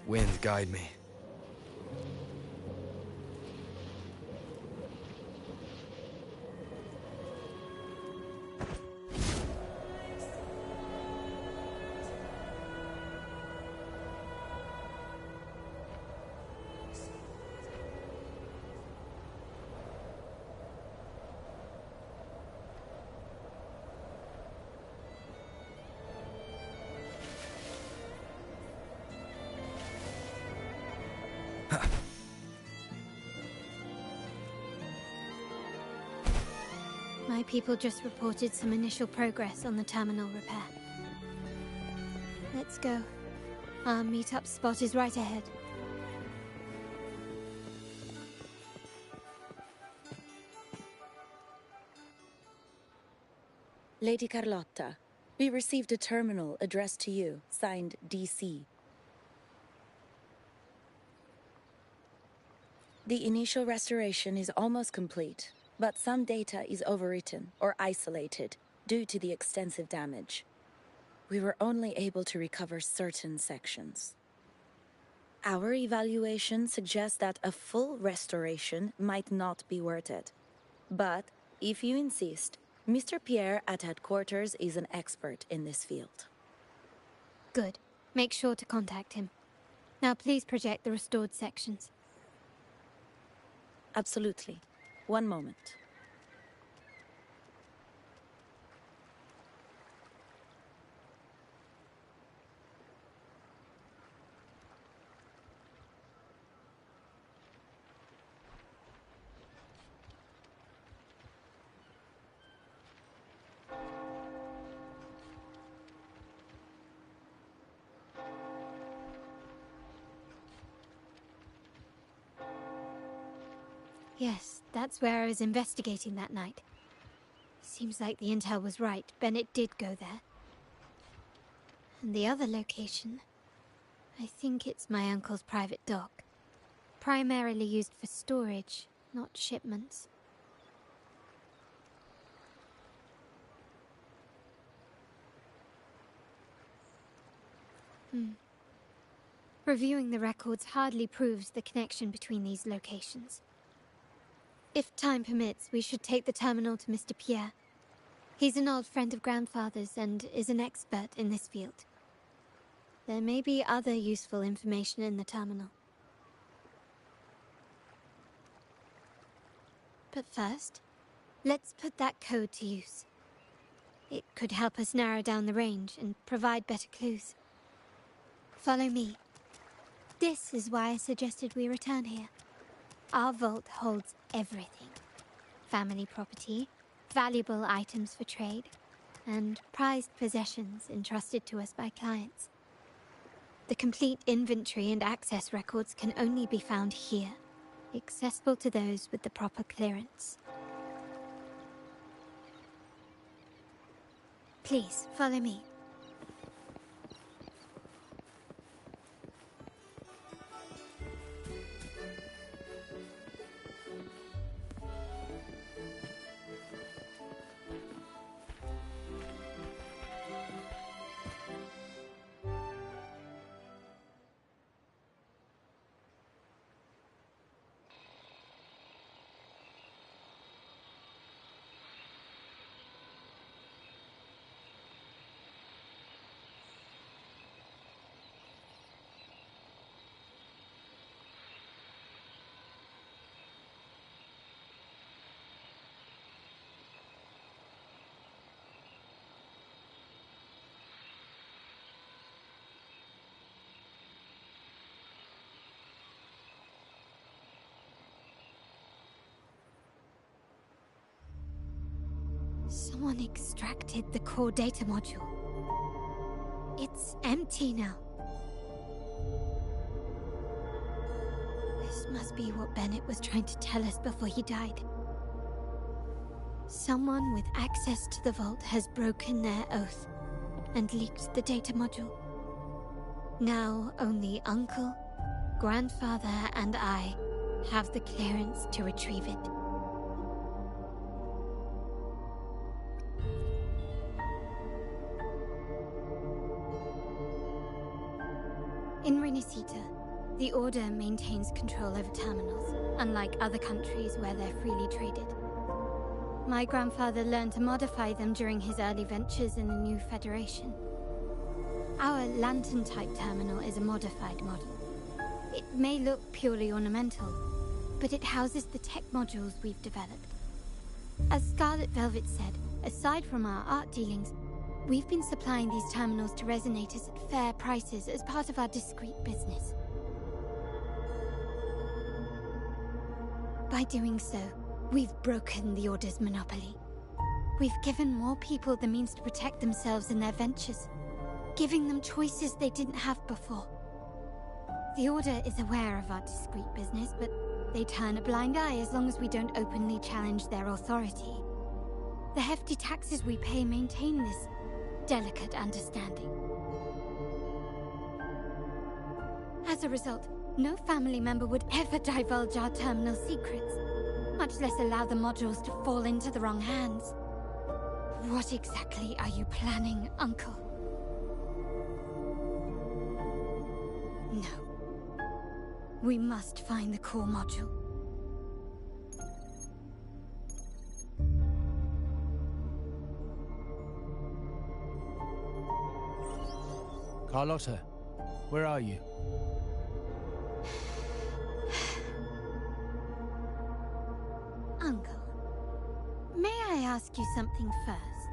Speaker 1: Wind, guide me.
Speaker 3: My people just reported some initial progress on the terminal repair. Let's go. Our meet-up spot is right ahead.
Speaker 12: Lady Carlotta, we received a terminal addressed to you, signed DC. The initial restoration is almost complete, but some data is overwritten or isolated due to the extensive damage. We were only able to recover certain sections. Our evaluation suggests that a full restoration might not be worth it. But, if you insist, Mr. Pierre at headquarters is an expert in this field.
Speaker 3: Good. Make sure to contact him. Now please project the restored sections.
Speaker 12: Absolutely. One moment.
Speaker 3: Yes, that's where I was investigating that night. Seems like the intel was right. Bennett did go there. And the other location, I think it's my uncle's private dock. Primarily used for storage, not shipments. Reviewing the records hardly proves the connection between these locations. If time permits, we should take the terminal to Mr. Pierre. He's an old friend of Grandfather's and is an expert in this field. There may be other useful information in the terminal. But first, let's put that code to use. It could help us narrow down the range and provide better clues. Follow me. This is why I suggested we return here. Our vault holds everything. Family property, valuable items for trade, and prized possessions entrusted to us by clients. The complete inventory and access records can only be found here, accessible to those with the proper clearance. Please, follow me. Someone extracted the core data module. It's empty now. This must be what Bennett was trying to tell us before he died. Someone with access to the vault has broken their oath and leaked the data module. Now only Uncle, Grandfather, and I have the clearance to retrieve it. In Renacita, the Order maintains control over terminals, unlike other countries where they're freely traded. My grandfather learned to modify them during his early ventures in the new Federation. Our lantern-type terminal is a modified model. It may look purely ornamental, but it houses the tech modules we've developed. As Scarlet Velvet said, aside from our art dealings, we've been supplying these terminals to resonators at fair prices as part of our discreet business. By doing so, we've broken the Order's monopoly. We've given more people the means to protect themselves in their ventures, giving them choices they didn't have before. The Order is aware of our discreet business, but they turn a blind eye as long as we don't openly challenge their authority. The hefty taxes we pay maintain this delicate understanding. As a result, no family member would ever divulge our terminal secrets, much less allow the modules to fall into the wrong hands. What exactly are you planning, Uncle? No. We must find the core module.
Speaker 6: Carlotta, where are you?
Speaker 3: Uncle, may I ask you something first?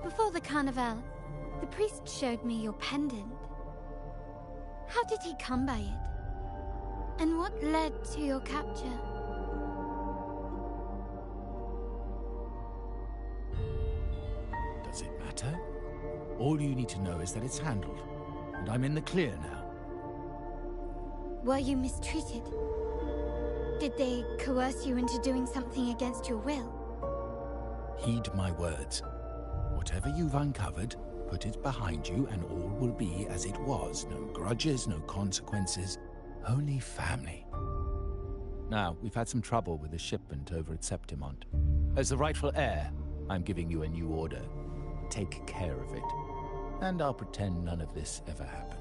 Speaker 3: Before the carnival, the priest showed me your pendant. How did he come by it? And what led to your capture?
Speaker 13: Does it matter? All you need to know is that it's handled, and I'm in the clear now.
Speaker 3: Were you mistreated? Did they coerce you into doing something against your will?
Speaker 13: Heed my words. Whatever you've uncovered, put it behind you and all will be as it was. No grudges, no consequences, only family. Now, we've had some trouble with the shipment over at Septimont. As the rightful heir, I'm giving you a new order. Take care of it. And I'll pretend none of this ever happened.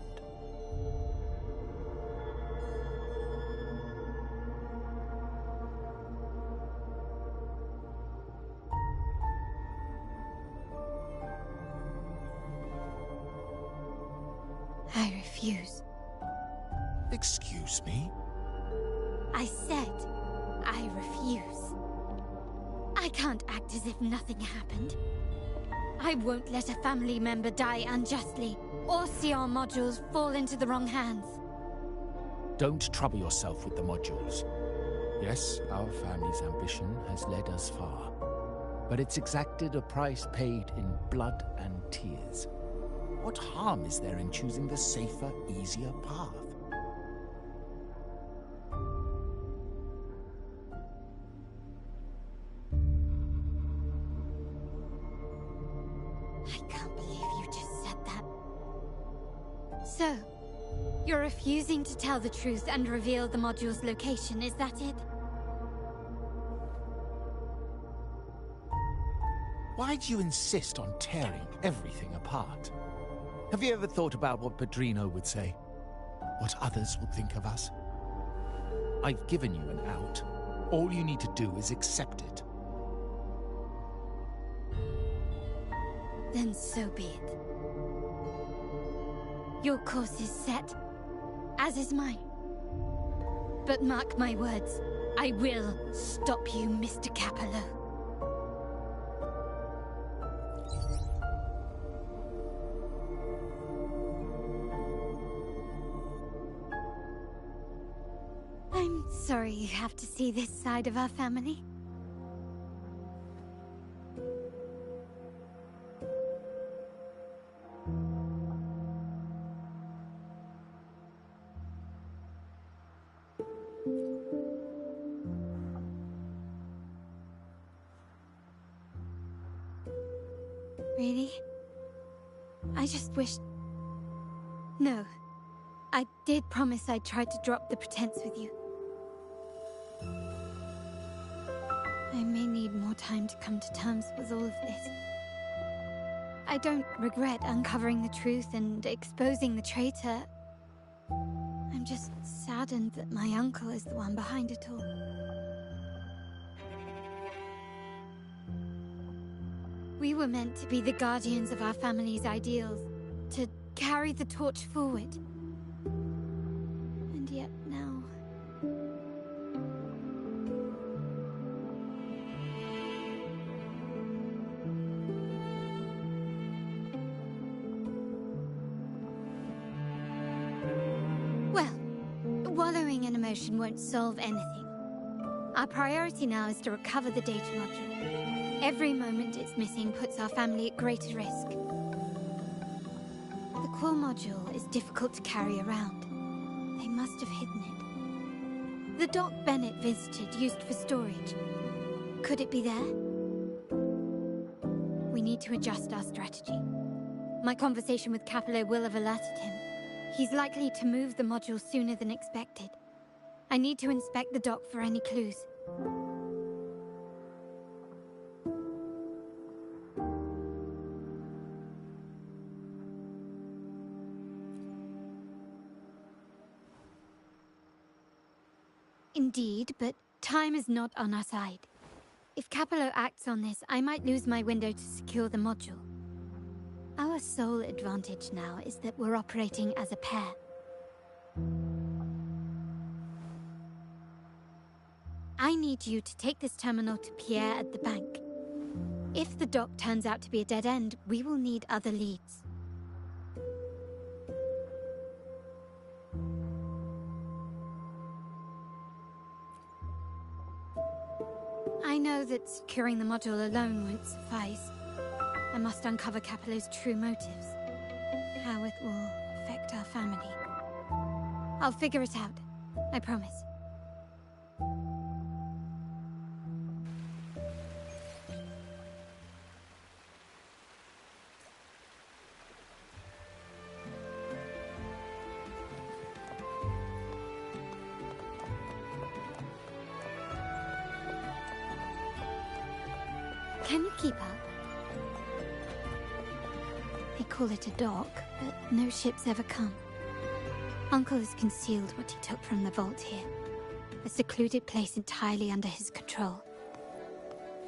Speaker 3: I refuse.
Speaker 13: Excuse me?
Speaker 3: I said I refuse. I can't act as if nothing happened. I won't let a family member die unjustly, or see our modules fall into the wrong hands.
Speaker 13: Don't trouble yourself with the modules. Yes, our family's ambition has led us far, but it's exacted a price paid in blood and tears. What harm is there in choosing the safer, easier path?
Speaker 3: I can't believe you just said that. So, you're refusing to tell the truth and reveal the module's location, is that it?
Speaker 13: Why do you insist on tearing everything apart? Have you ever thought about what Padrino would say? What others would think of us? I've given you an out. All you need to do is accept it.
Speaker 3: Then so be it. Your course is set, as is mine. But mark my words, I will stop you, Mr. Capello. I'm sorry you have to see this side of our family. I just wished... No. I did promise I'd try to drop the pretense with you. I may need more time to come to terms with all of this. I don't regret uncovering the truth and exposing the traitor. I'm just saddened that my uncle is the one behind it all. We were meant to be the guardians of our family's ideals, to carry the torch forward. And yet now... Well, wallowing in emotion won't solve anything. Our priority now is to recover the data module. Every moment it's missing puts our family at greater risk. The core module is difficult to carry around. They must have hidden it. The dock Bennett visited, used for storage. Could it be there? We need to adjust our strategy. My conversation with Capello will have alerted him. He's likely to move the module sooner than expected. I need to inspect the dock for any clues. Indeed, but time is not on our side. If Capello acts on this, I might lose my window to secure the module. Our sole advantage now is that we're operating as a pair. I need you to take this terminal to Pierre at the bank. If the dock turns out to be a dead end, we will need other leads. I know that securing the module alone won't suffice. I must uncover Capello's true motives. How it will affect our family. I'll figure it out. I promise. Can you keep up? They call it a dock, but no ships ever come. Uncle has concealed what he took from the vault here. A secluded place entirely under his control.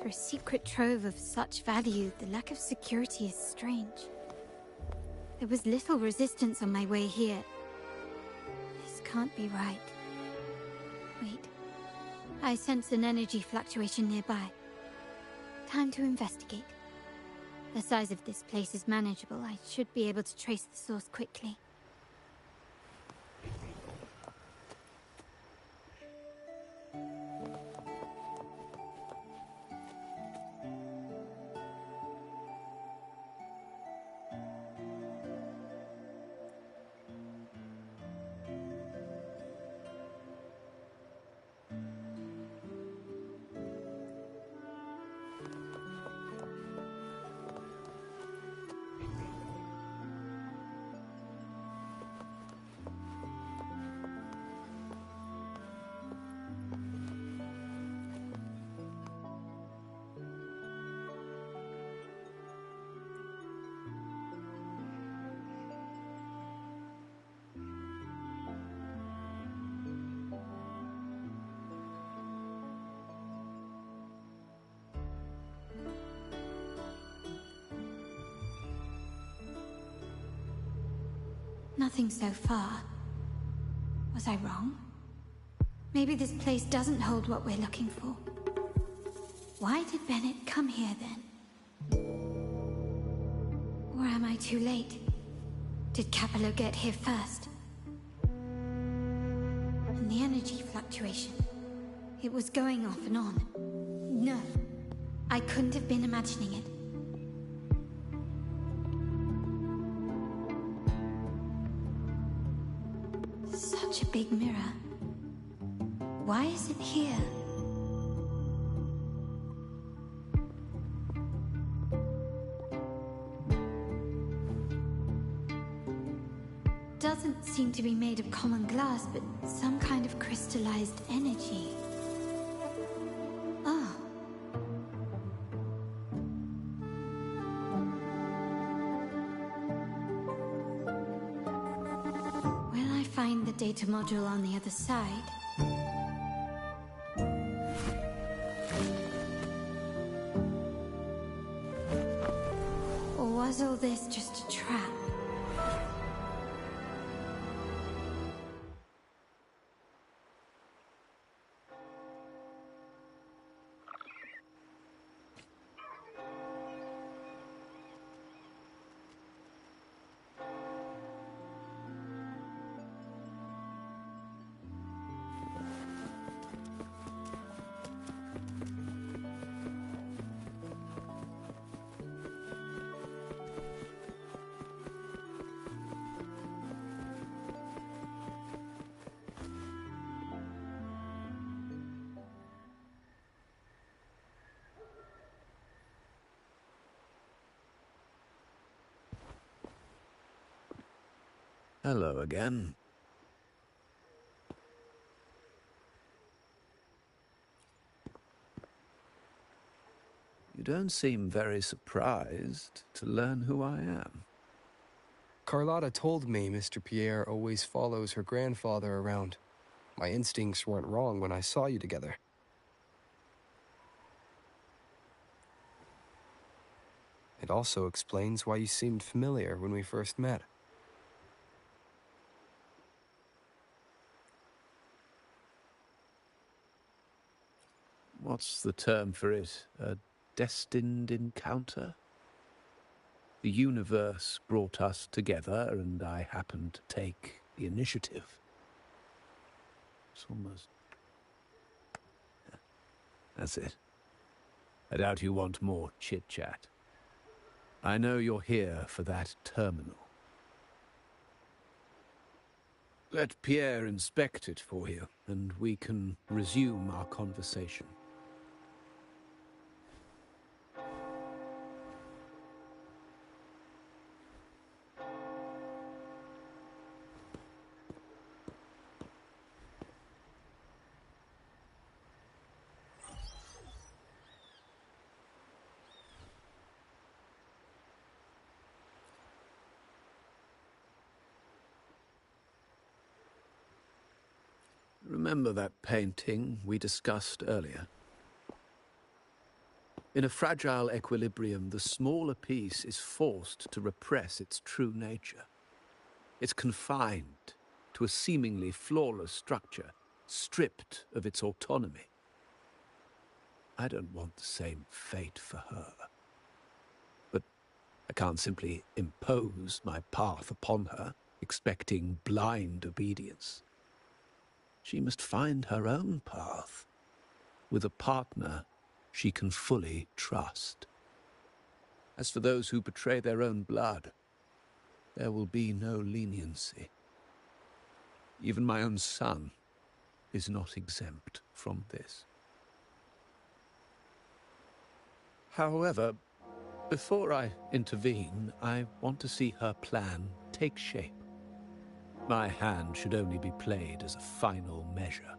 Speaker 3: For a secret trove of such value, the lack of security is strange. There was little resistance on my way here. This can't be right. Wait. I sense an energy fluctuation nearby. Time to investigate. The size of this place is manageable. I should be able to trace the source quickly. Nothing so far. Was I wrong? Maybe this place doesn't hold what we're looking for. Why did Bennett come here then? Or am I too late? Did Capello get here first? And the energy fluctuation. It was going off and on. No, I couldn't have been imagining it. Such a big mirror. Why is it here? doesn't seem to be made of common glass, but some kind of crystallized energy. Oh. Will I find the data module on the other side? Or was all this just a trap?
Speaker 2: Hello again. You don't seem very surprised to learn who I am.
Speaker 1: Carlotta told me Mr. Pierre always follows her grandfather around. My instincts weren't wrong when I saw you together. It also explains why you seemed familiar when we first met.
Speaker 2: What's the term for it? A destined encounter? The universe brought us together, and I happened to take the initiative. It's almost... That's it. I doubt you want more chit-chat. I know you're here for that terminal. Let Pierre inspect it for you, and we can resume our conversation. Remember that painting we discussed earlier? In a fragile equilibrium, the smaller piece is forced to repress its true nature. It's confined to a seemingly flawless structure, stripped of its autonomy. I don't want the same fate for her. But I can't simply impose my path upon her, expecting blind obedience. She must find her own path, with a partner she can fully trust. As for those who betray their own blood, there will be no leniency. Even my own son is not exempt from this. However, before I intervene, I want to see her plan take shape. My hand should only be played as a final measure.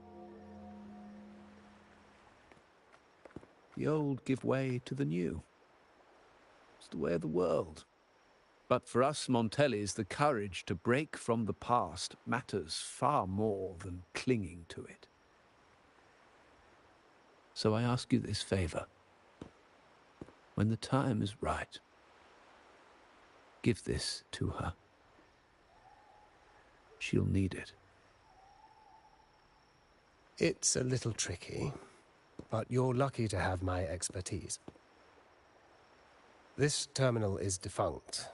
Speaker 2: The old give way to the new. It's the way of the world. But for us Montellis, the courage to break from the past matters far more than clinging to it. So I ask you this favor. When the time is right, give this to her. She'll need it.
Speaker 6: It's a little tricky, but you're lucky to have my expertise. This terminal is defunct,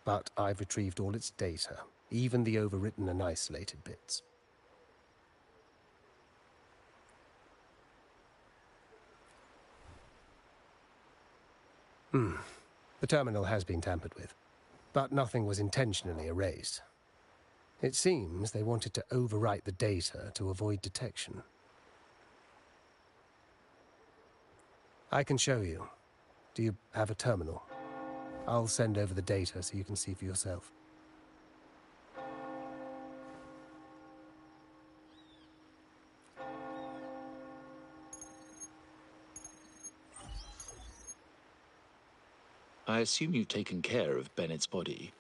Speaker 6: but I've retrieved all its data, even the overwritten and isolated bits. The terminal has been tampered with, but nothing was intentionally erased. It seems they wanted to overwrite the data to avoid detection. I can show you. Do you have a terminal? I'll send over the data so you can see for yourself.
Speaker 14: I assume you've taken care of Bennett's body.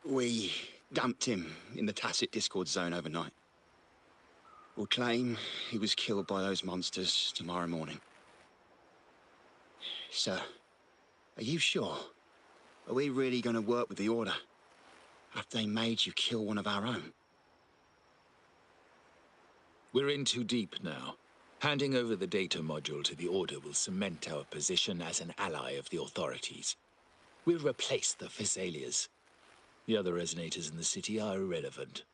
Speaker 15: We dumped him in the tacit discord zone overnight. We'll claim he was killed by those monsters tomorrow morning. Sir, are you sure? Are we really going to work with the Order? Have they made you kill one of our own?
Speaker 14: We're in too deep now. Handing over the data module to the Order will cement our position as an ally of the authorities. We'll replace the Physalias. The other resonators in the city are irrelevant.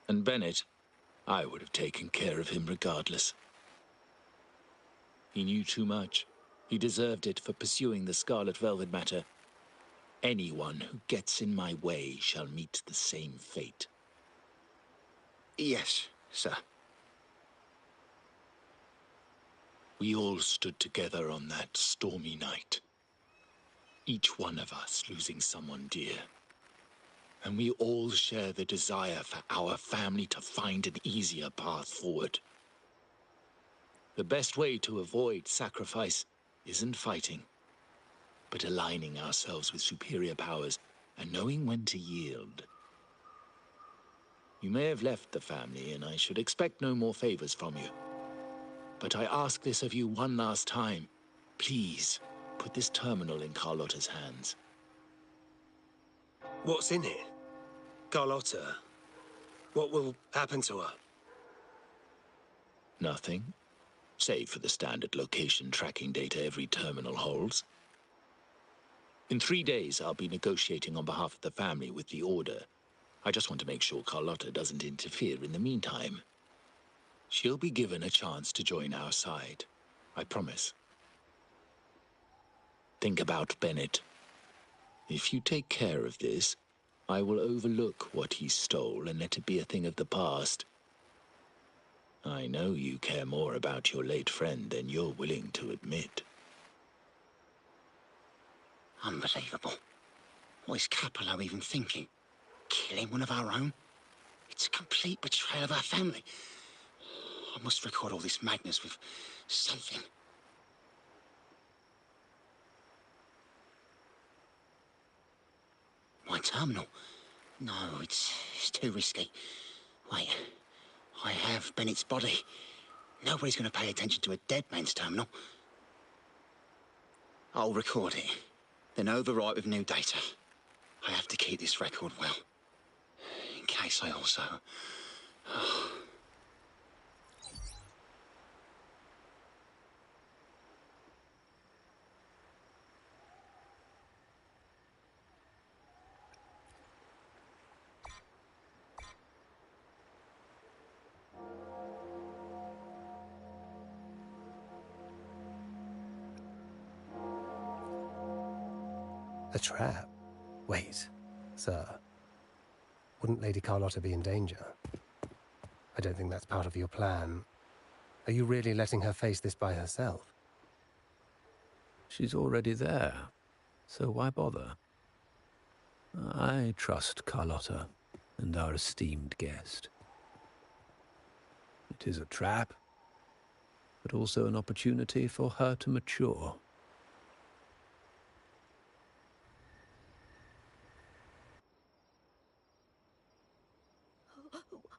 Speaker 14: And Bennett, I would have taken care of him regardless. He knew too much. He deserved it for pursuing the Scarlet Velvet matter. Anyone who gets in my way shall meet the same fate.
Speaker 15: Yes, sir.
Speaker 14: We all stood together on that stormy night. Each one of us losing someone dear. And we all share the desire for our family to find an easier path forward. The best way to avoid sacrifice isn't fighting, but aligning ourselves with superior powers and knowing when to yield. You may have left the family, and I should expect no more favors from you. But I ask this of you one last time. Please, put this terminal in Carlotta's hands.
Speaker 6: What's in it? Carlotta? What will happen to her?
Speaker 14: Nothing, save for the standard location tracking data every terminal holds. In 3 days, I'll be negotiating on behalf of the family with the Order. I just want to make sure Carlotta doesn't interfere in the meantime. She'll be given a chance to join our side. I promise. Think about Bennett. If you take care of this, I will overlook what he stole and let it be a thing of the past. I know you care more about your late friend than you're willing to admit.
Speaker 15: Unbelievable. What is Capello even thinking? Killing one of our own? It's a complete betrayal of our family. I must record all this madness with something. My terminal? No, it's too risky. Wait, I have Bennett's body. Nobody's going to pay attention to a dead man's terminal. I'll record it, then overwrite with new data. I have to keep this record well, in case I also...
Speaker 6: A trap? Wait, sir. Wouldn't Lady Carlotta be in danger? I don't think that's part of your plan. Are you really letting her face this by herself?
Speaker 2: She's already there, so why bother? I trust Carlotta and our esteemed guest. It is a trap, but also an opportunity for her to mature.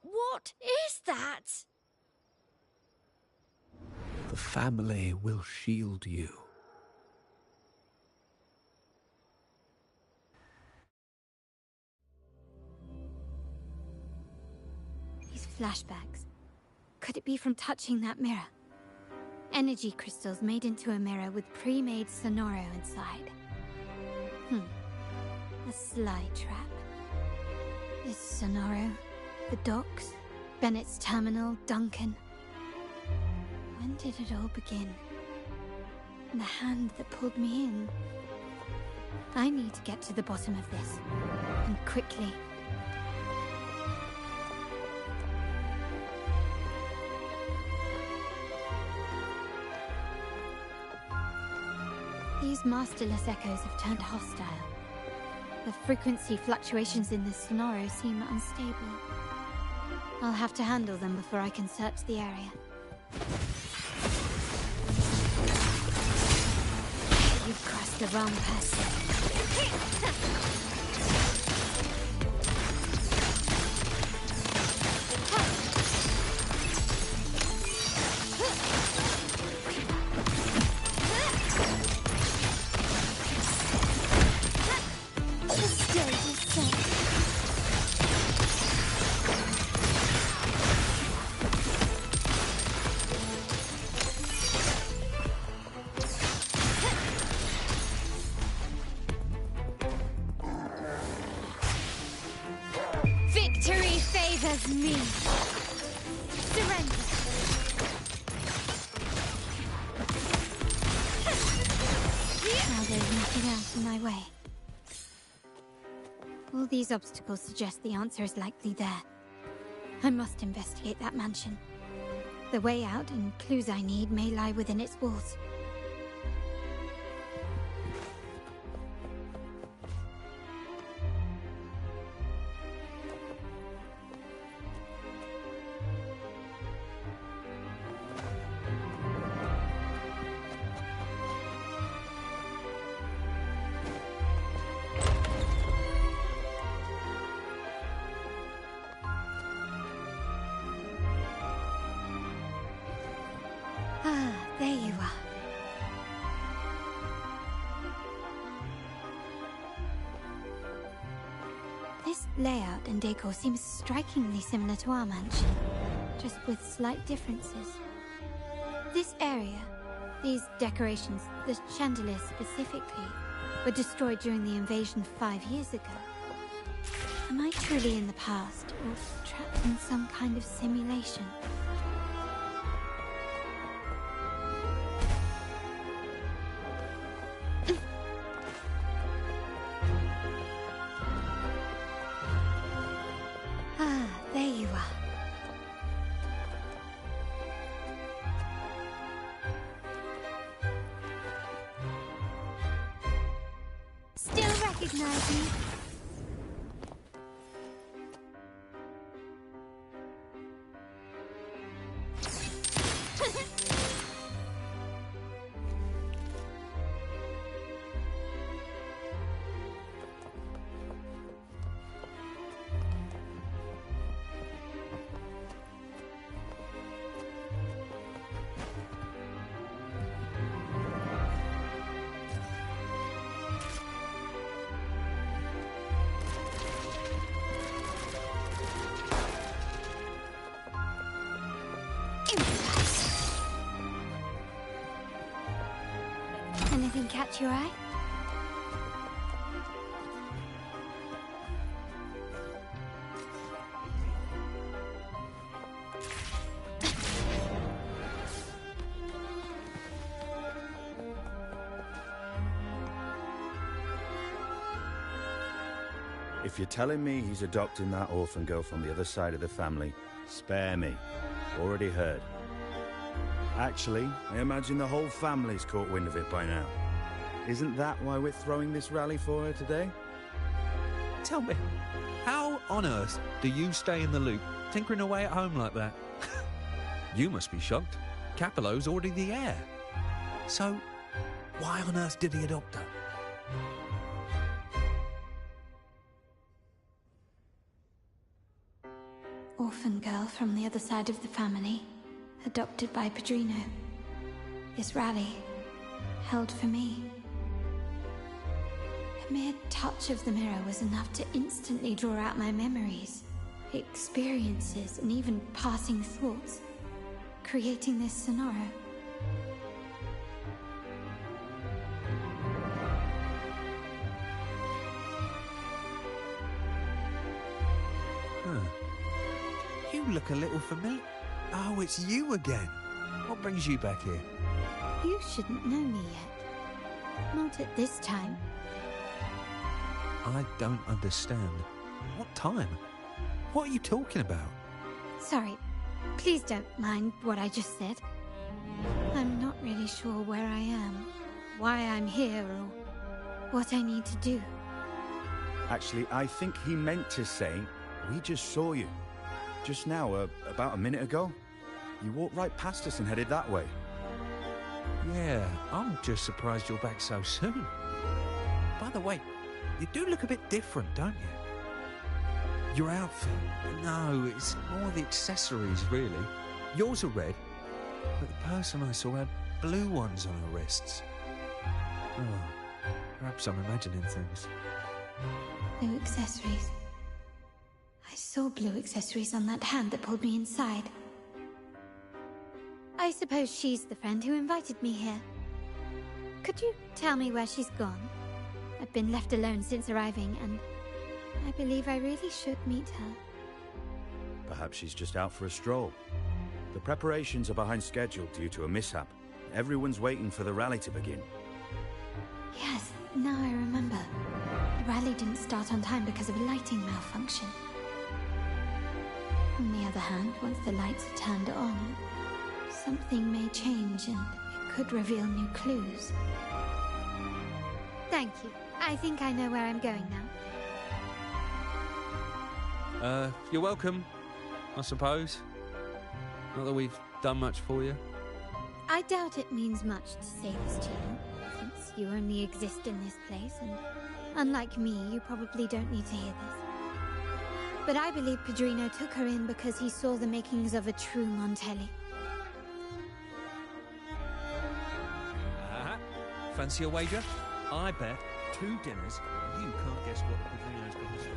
Speaker 8: What is that?
Speaker 2: The family will shield you.
Speaker 3: These flashbacks. Could it be from touching that mirror? Energy crystals made into a mirror with pre-made Sonoro inside. A sly trap. This Sonoro, the docks, Bennett's terminal, Duncan. When did it all begin? The hand that pulled me in. I need to get to the bottom of this, and quickly. These masterless echoes have turned hostile. The frequency fluctuations in this Sonoro seem unstable. I'll have to handle them before I can search the area. the wrong person. Victory favors me. Surrender. Now there's nothing else in my way. All these obstacles suggest the answer is likely there. I must investigate that mansion. The way out and clues I need may lie within its walls. Ah, there you are. This layout and decor seems strikingly similar to our mansion, just with slight differences. This area, these decorations, the chandelier specifically, were destroyed during the invasion 5 years ago. Am I truly in the past, or trapped in some kind of simulation? Ah, there you are. Still recognize me? Anything catch your eye?
Speaker 16: If you're telling me he's adopting that orphan girl from the other side of the family, spare me. Already heard. Actually, I imagine the whole family's caught wind of it by now. Isn't that why we're throwing this rally for her today?
Speaker 4: Tell me, how on earth do you stay in the loop, tinkering away at home like that? You must be shocked. Capello's already the heir. So, why on earth did he adopt her?
Speaker 3: Orphan girl from the other side of the family, adopted by Padrino. This rally, held for me. A mere touch of the mirror was enough to instantly draw out my memories, experiences, and even passing thoughts, creating this scenario.
Speaker 4: You look a little familiar. Oh, it's you again. What brings you back here?
Speaker 3: You shouldn't know me yet. Not at this time.
Speaker 4: I don't understand. What time? What are you talking about?
Speaker 3: Sorry, please don't mind what I just said. I'm not really sure where I am, why I'm here, or what I need to do.
Speaker 16: Actually, I think he meant to say, we just saw you. Just now, about a minute ago. You walked right past us and headed that way.
Speaker 4: Yeah, I'm just surprised you're back so soon.
Speaker 17: By the way, you do look a bit different, don't you? Your outfit? No, it's more the accessories, really. Yours are red, but the person I saw had blue ones on her wrists. Oh, perhaps I'm imagining things.
Speaker 3: Blue accessories. I saw blue accessories on that hand that pulled me inside. I suppose she's the friend who invited me here. Could you tell me where she's gone? I've been left alone since arriving, and I believe I really should meet her.
Speaker 16: Perhaps she's just out for a stroll. The preparations are behind schedule due to a mishap. Everyone's waiting for the rally to begin.
Speaker 3: Yes, now I remember. The rally didn't start on time because of a lighting malfunction. On the other hand, once the lights are turned on, something may change and it could reveal new clues. Thank you. I think I know where I'm going now.
Speaker 17: You're welcome, I suppose. Not that we've done much for you.
Speaker 3: I doubt it means much to say this to you, since you only exist in this place, and unlike me, you probably don't need to hear this. But I believe Pedrino took her in because he saw the makings of a true Montelli.
Speaker 17: Fancy a wager? I bet 2 dinners you can't guess what the Pedrino's got in store.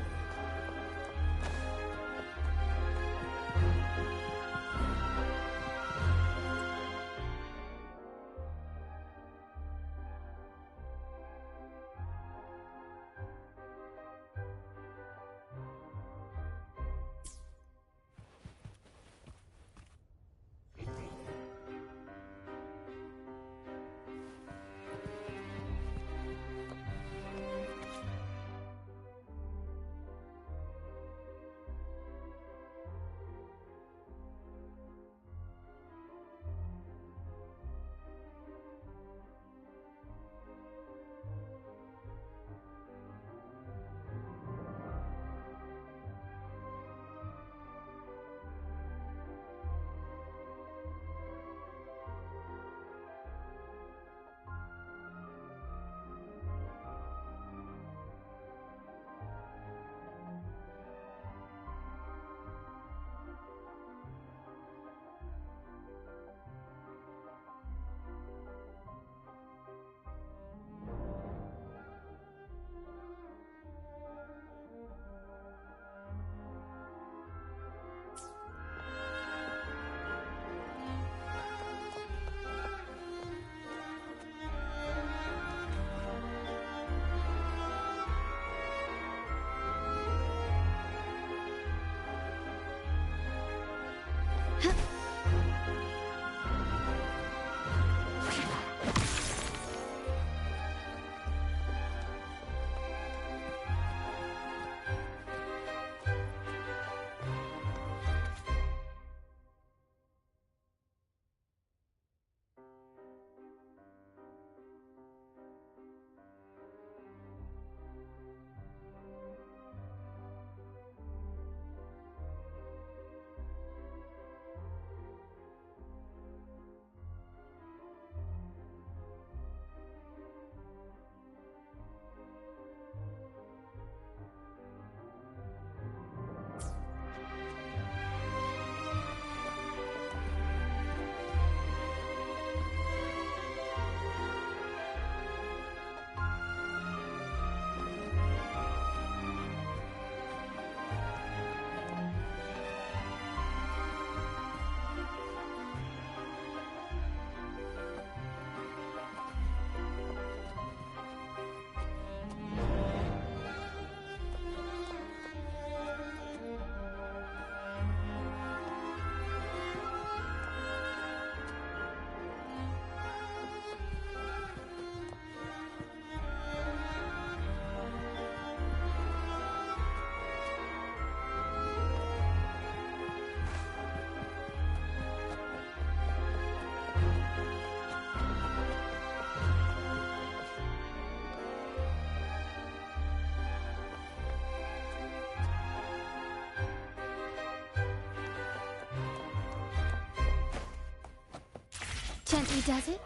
Speaker 3: Gently does it?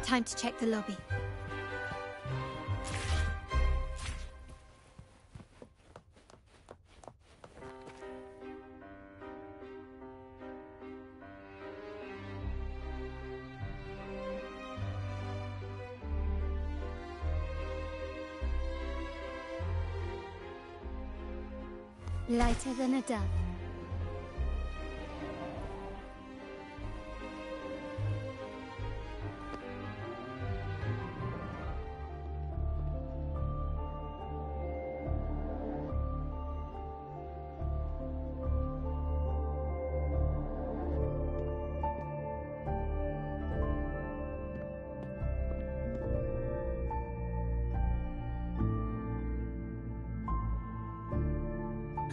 Speaker 3: Time to check the lobby. Lighter than a dove.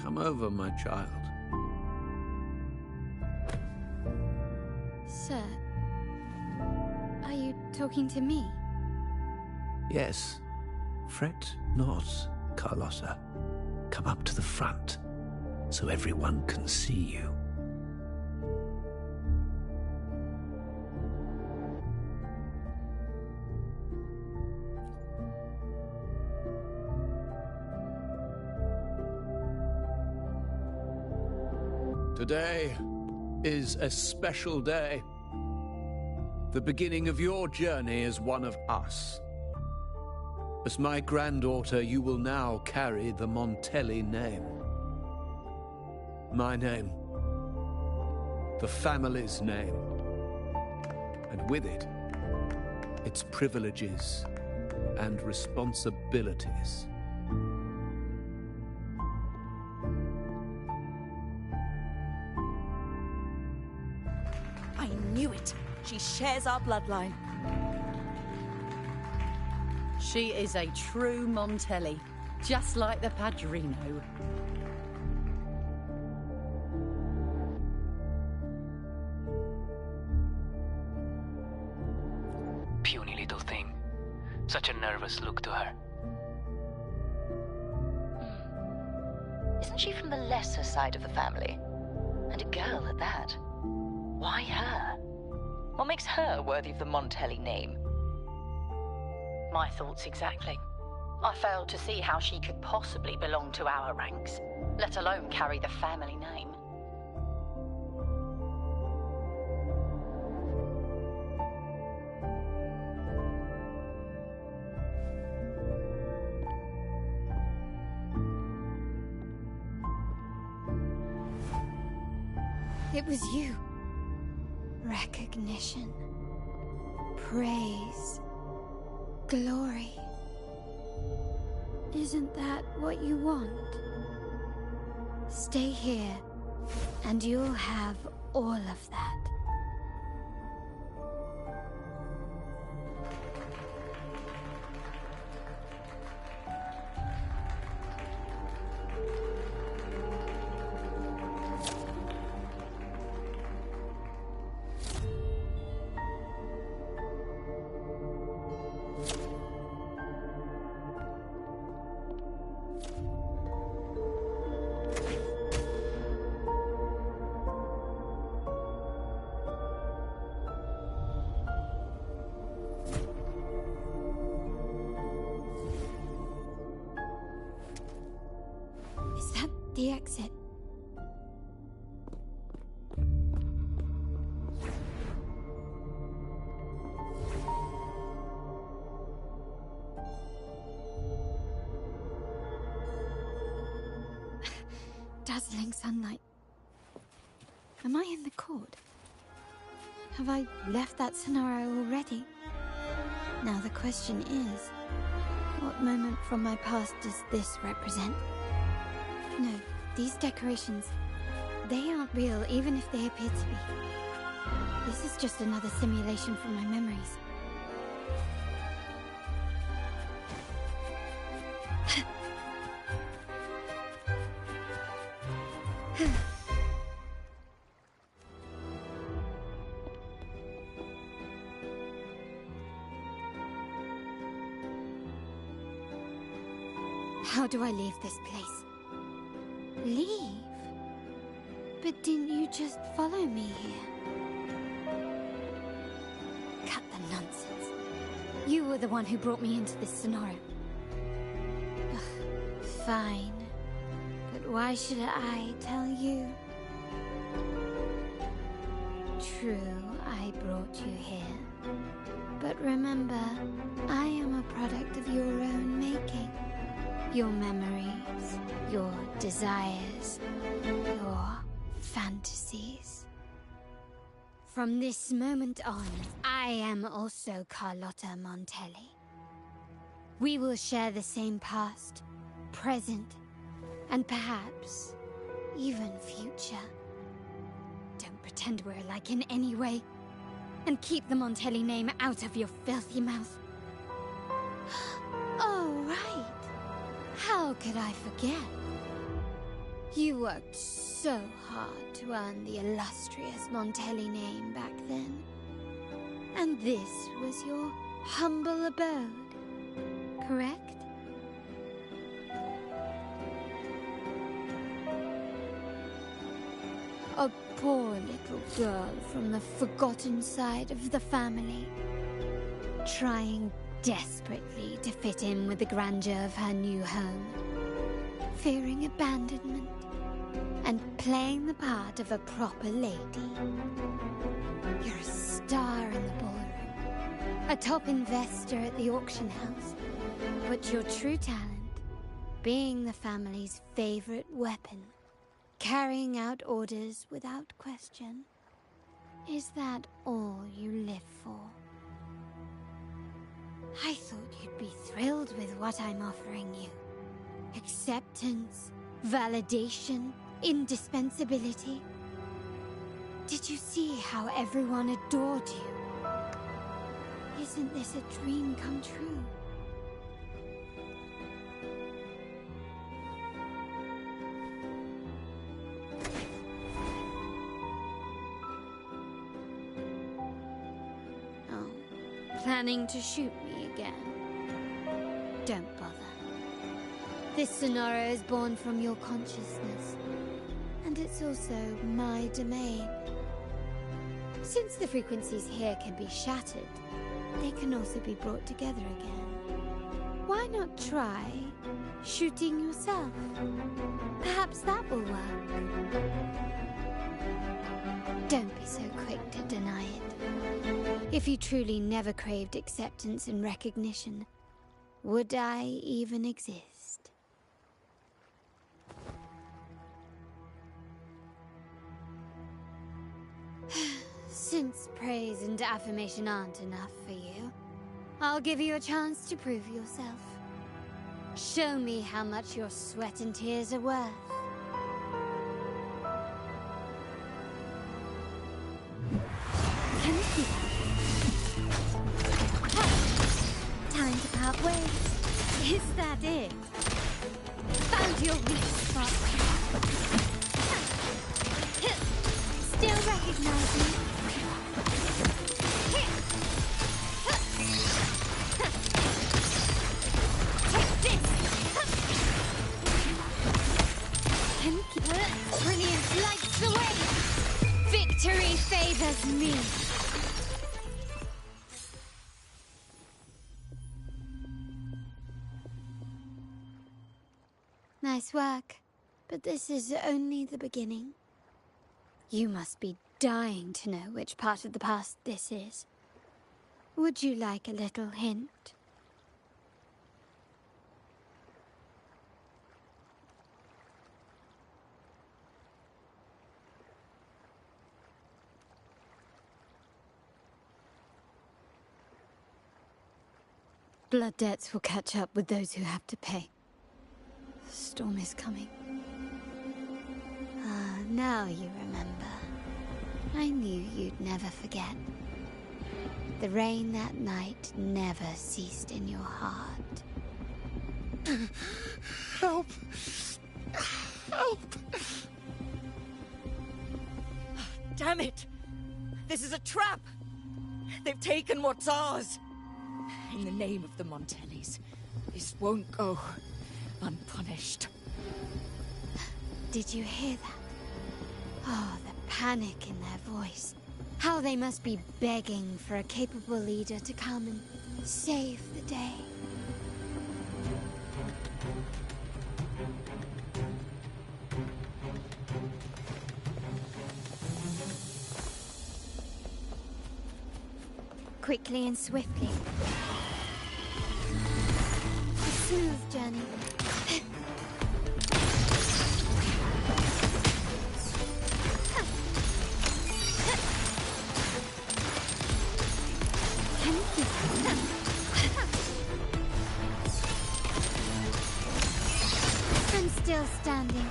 Speaker 2: Come over, my child.
Speaker 3: Sir, are you talking to me?
Speaker 2: Yes. Fret not, Carlotta. Come up to the front, so everyone can see you. Today is a special day. The beginning of your journey as one of us. As my granddaughter, you will now carry the Montelli name. My name. The family's name. And with it, its privileges and responsibilities.
Speaker 12: I knew it. She shares our bloodline.
Speaker 18: She is a true Montelli, just like the Padrino.
Speaker 19: Puny little thing. Such a nervous look to her.
Speaker 20: Isn't she from the lesser side of the family? And a girl at that. Why her? What makes her worthy of the Montelli name?
Speaker 18: My thoughts exactly. I failed to see how she could possibly belong to our ranks, let alone carry the family name.
Speaker 3: It was you. Recognition. Praise. Glory. Isn't that what you want? Stay here, and you'll have all of that. Is that the exit? Dazzling sunlight. Am I in the court? Have I left that scenario already? Now the question is, what moment from my past does this represent? No, these decorations, they aren't real even if they appear to be. This is just another simulation from my memories. How do I leave this place? Leave? But didn't you just follow me here? Cut the nonsense. You were the one who brought me into this scenario. Ugh, fine. But why should I tell you? True, I brought you here. But remember, I am a product of your own making. Your memories, your desires, your fantasies. From this moment on, I am also Carlotta Montelli. We will share the same past, present, and perhaps even future. Don't pretend we're alike in any way, and keep the Montelli name out of your filthy mouth. Oh, right. How could I forget? You worked so hard to earn the illustrious Montelli name back then. And this was your humble abode, correct? A poor little girl from the forgotten side of the family, trying desperately to fit in with the grandeur of her new home, fearing abandonment, and playing the part of a proper lady. You're a star in the ballroom, a top investor at the auction house, but your true talent, being the family's favorite weapon, carrying out orders without question. Is that all you live for? I thought you'd be thrilled with what I'm offering you. Acceptance, validation, indispensability. Did you see how everyone adored you? Isn't this a dream come true? Planning to shoot me again? Don't bother. This scenario is born from your consciousness, and it's also my domain. Since the frequencies here can be shattered, they can also be brought together again. Why not try shooting yourself? Perhaps that will work. Don't be so quick to deny it. If you truly never craved acceptance and recognition, would I even exist? Since praise and affirmation aren't enough for you, I'll give you a chance to prove yourself. Show me how much your sweat and tears are worth. Can you see that? Time to part ways. Is that it? Found your weak spot. Still recognize me? Take this! Brilliant lights the way! Victory favors me! Nice work, but this is only the beginning. You must be dying to know which part of the past this is. Would you like a little hint? Blood debts will catch up with those who have to pay. The storm is coming. Ah, now you remember. I knew you'd never forget. The rain that night never ceased in your heart.
Speaker 9: Help! Help!
Speaker 12: Damn it! This is a trap! They've taken what's ours! In the name of the Montellis, this won't go unpunished.
Speaker 3: Did you hear that? Oh, the panic in their voice. How they must be begging for a capable leader to come and Save the day. Quickly and swiftly. A smooth journey. I'm still standing.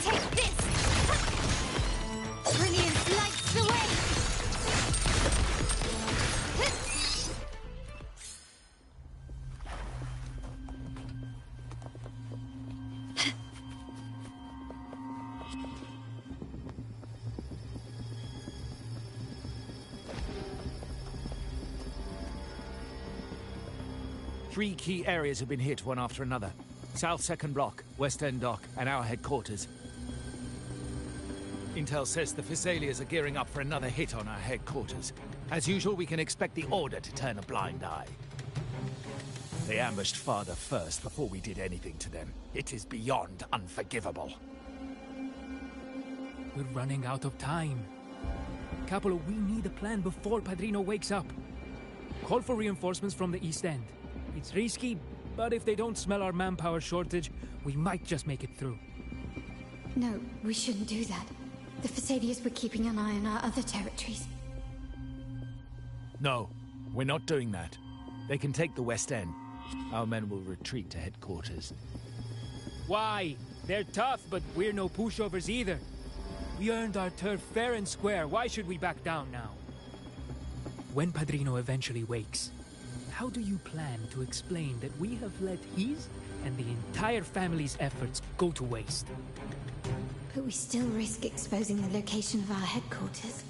Speaker 3: Take this! Brilliance lights the way!
Speaker 21: Three key areas have been hit one after another. South Second Block, West End Dock, and our headquarters. Intel says the Thessalians are gearing up for another hit on our headquarters. As usual, we can expect the Order to turn a blind eye. They ambushed Father first before we did anything to them. It is beyond unforgivable.
Speaker 22: We're running out of time. Capolo, we need a plan before Padrino wakes up. Call for reinforcements from the East End. It's risky, but if they don't smell our manpower shortage, we might just make it through.
Speaker 3: No, we shouldn't do that. The Thessalians were keeping an eye on our other territories.
Speaker 21: No, we're not doing that. They can take the West End. Our men will retreat to headquarters.
Speaker 22: Why? They're tough, but we're no pushovers either. We earned our turf fair and square. Why should we back down now? When Padrino eventually wakes, how do you plan to explain that we have let his and the entire family's efforts go to waste?
Speaker 3: But we still risk exposing the location of our headquarters.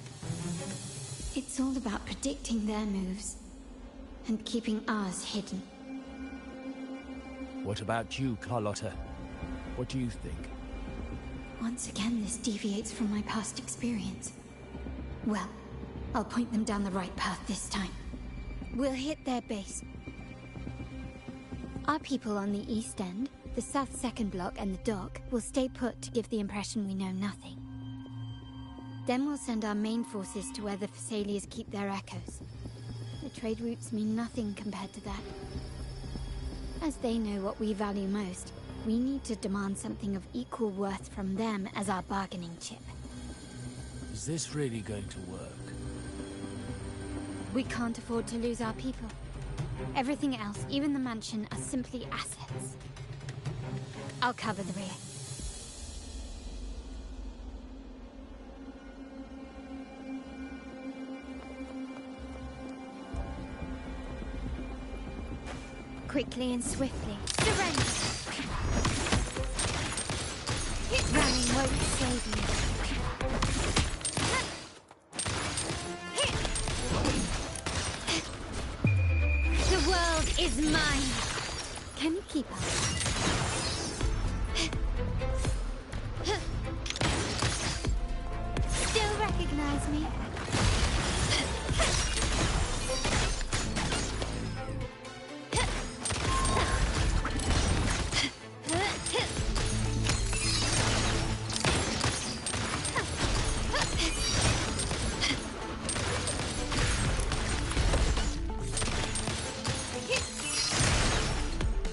Speaker 3: It's all about predicting their moves and keeping ours hidden.
Speaker 21: What about you, Carlotta? What do you think?
Speaker 3: Once again, this deviates from my past experience. Well, I'll point them down the right path this time. We'll hit their base. Our people on the East End, the South Second Block and the Dock will stay put to give the impression we know nothing. Then we'll send our main forces to where the Thessalians keep their echoes. The trade routes mean nothing compared to that. As they know what we value most, we need to demand something of equal worth from them as our bargaining chip.
Speaker 21: Is this really going to work?
Speaker 3: We can't afford to lose our people. Everything else, even the mansion, are simply assets. I'll cover the rear. Quickly and swiftly. Surrender! Running won't save you. The world is mine. Can you keep up? Still recognize me?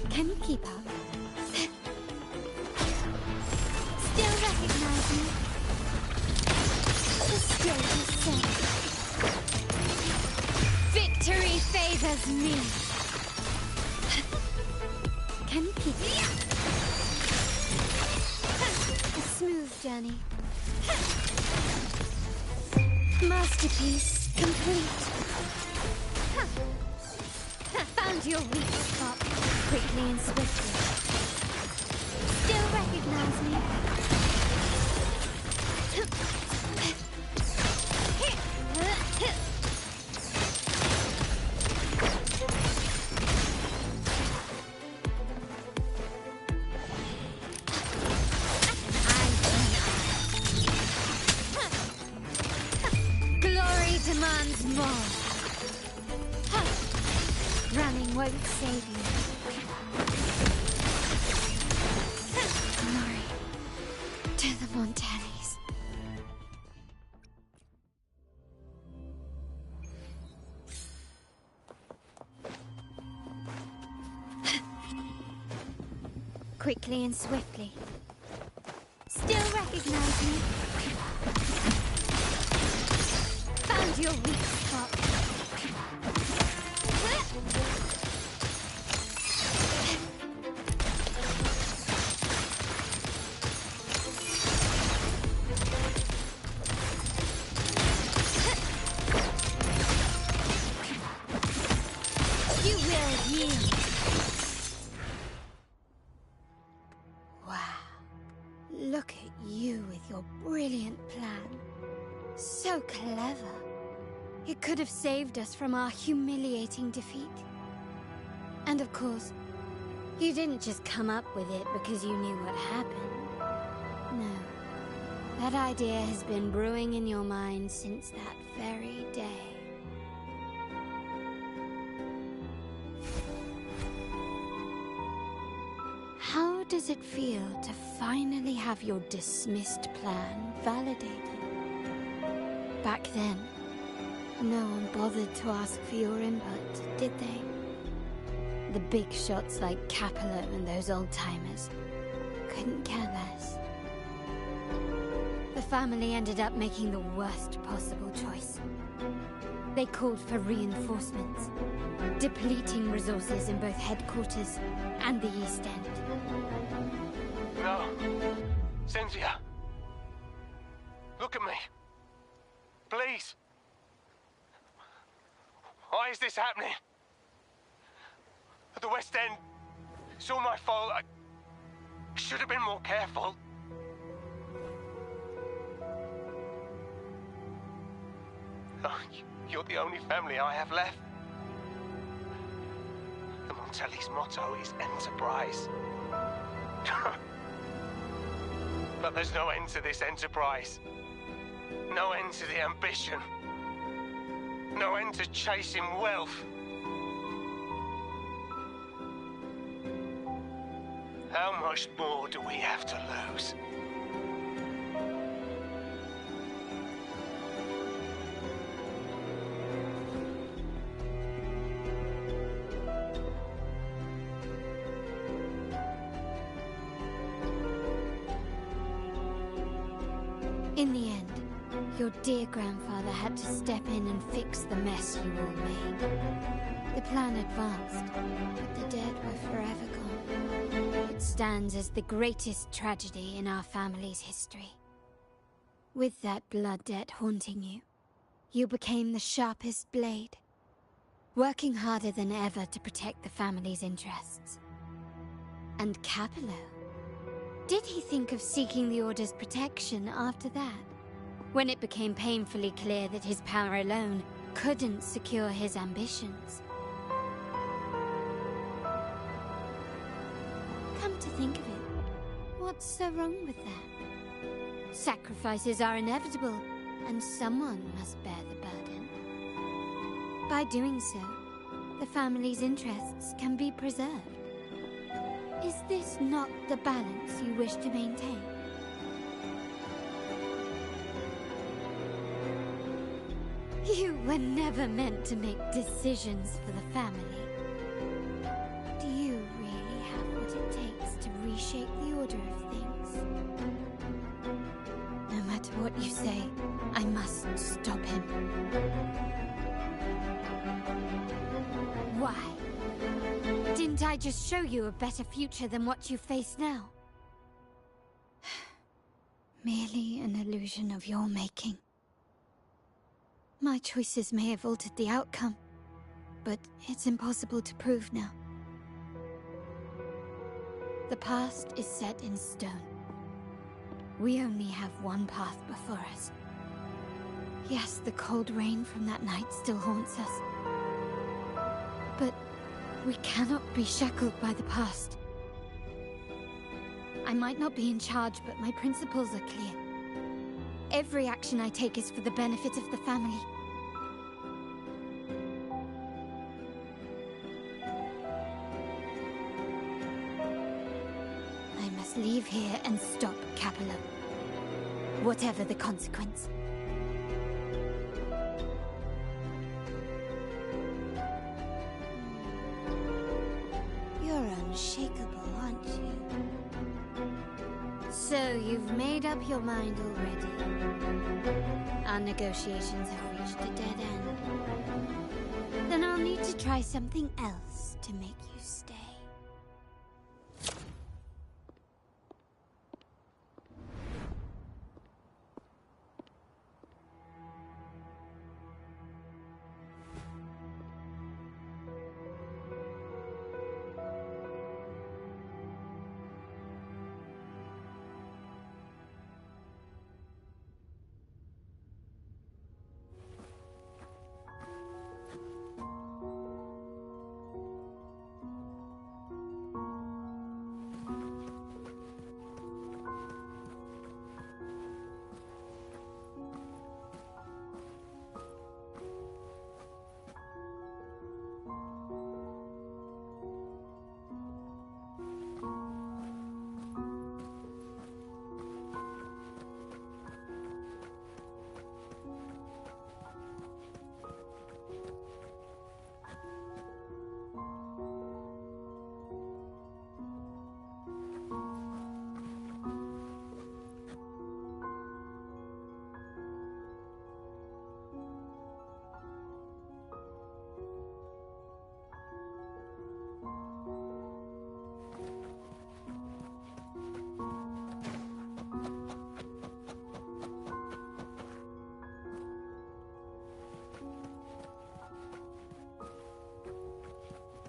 Speaker 3: Can you keep up? Still recognize me? The stage is set. Victory favors me. Can you keep it? A smooth journey. Masterpiece complete. Found your weak spot. Quickly and swiftly. Still recognize me? Glory demands more. wouldn't save you. Glory to the Montellis. Quickly and swiftly. Still recognize me? Found your weak spot. You will yield. Wow. Look at you with your brilliant plan. So clever. It could have saved us from our humiliating defeat. And of course, you didn't just come up with it because you knew what happened. No. That idea has been brewing in your mind since that very day. How does it feel to finally have your dismissed plan validated? Back then, no one bothered to ask for your input, did they? The big shots like Capello and those old-timers couldn't care less. The family ended up making the worst possible choice. They called for reinforcements, depleting resources in both headquarters and the East End.
Speaker 6: No. Cynthia. Look at me. Please. Why is this happening? At the West End, it's all my fault. I should have been more careful. Oh, you're the only family I have left. The Montelli's motto is enterprise. But there's no end to this enterprise. No end to the ambition. No end to chasing wealth. How much more do we have to lose?
Speaker 3: In the end, your dear grandfather had to step in and fix the mess you all made. The plan advanced, but the dead were forever gone. It stands as the greatest tragedy in our family's history. With that blood debt haunting you, you became the sharpest blade, working harder than ever to protect the family's interests. And Capello? Did he think of seeking the Order's protection after that? When it became painfully clear that his power alone couldn't secure his ambitions. Come to think of it, what's so wrong with that? Sacrifices are inevitable, and someone must bear the burden. By doing so, the family's interests can be preserved. Is this not the balance you wish to maintain? You were never meant to make decisions for the family. Do you really have what it takes to reshape the order of things? No matter what you say, I must stop him. Why? Didn't I just show you a better future than what you face now? Merely an illusion of your making. My choices may have altered the outcome, but it's impossible to prove now. The past is set in stone. We only have one path before us. Yes, the cold rain from that night still haunts us. But we cannot be shackled by the past. I might not be in charge, but my principles are clear. Every action I take is for the benefit of the family. leave here and stop Capello. Whatever the consequence. You're unshakable, aren't you? So you've made up your mind already. Our negotiations have reached a dead end. Then I'll need to try something else to make you stay.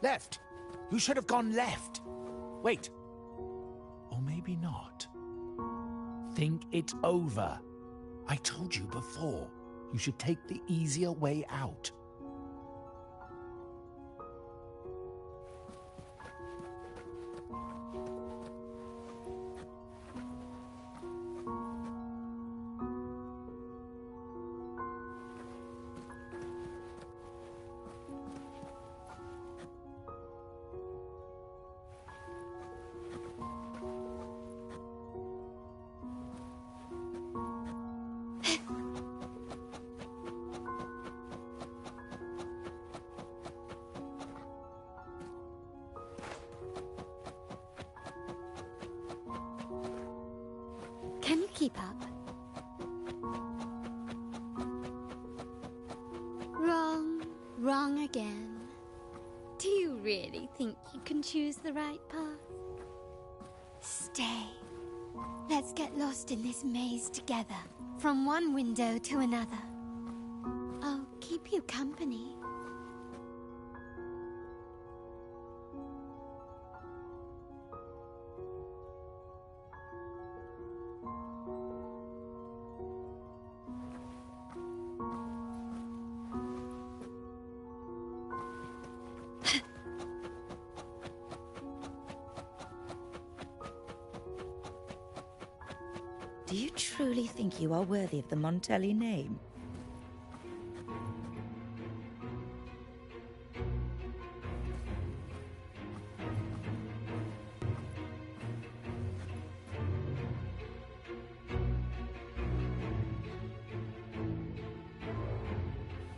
Speaker 13: Left! You should have gone left! Wait. Or maybe not. Think it over. I told you before, you should take the easier way out.
Speaker 3: Can you keep up? Wrong. Wrong again. Do you really think you can choose the right path? Stay. Let's get lost in this maze together, from one window to another. I'll keep you company.
Speaker 5: Do you truly think you are worthy of the Montelli name?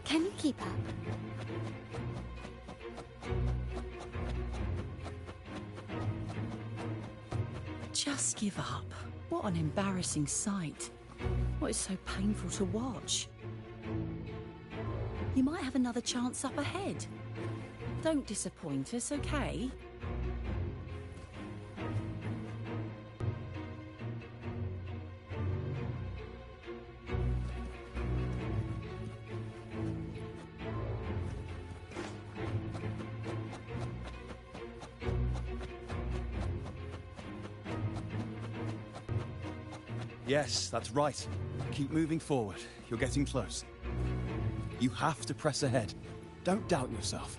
Speaker 3: Can you keep up?
Speaker 5: Just give up. What an embarrassing sight. What is so painful to watch? You might have another chance up ahead. Don't disappoint us, okay?
Speaker 11: Yes, that's right. Keep moving forward. You're getting close. You have to press ahead. Don't doubt yourself.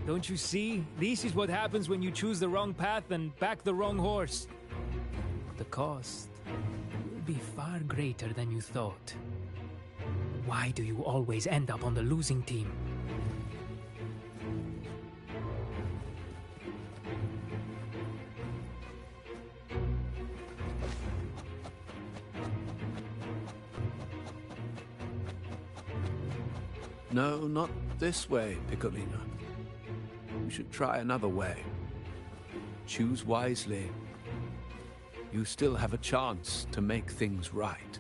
Speaker 22: Don't you see? This is what happens when you choose the wrong path and back the wrong horse. the cost will be far greater than you thought. Why do you always end up on the losing team?
Speaker 2: No, not this way, Piccolino. You should try another way. Choose wisely. You still have a chance to make things right.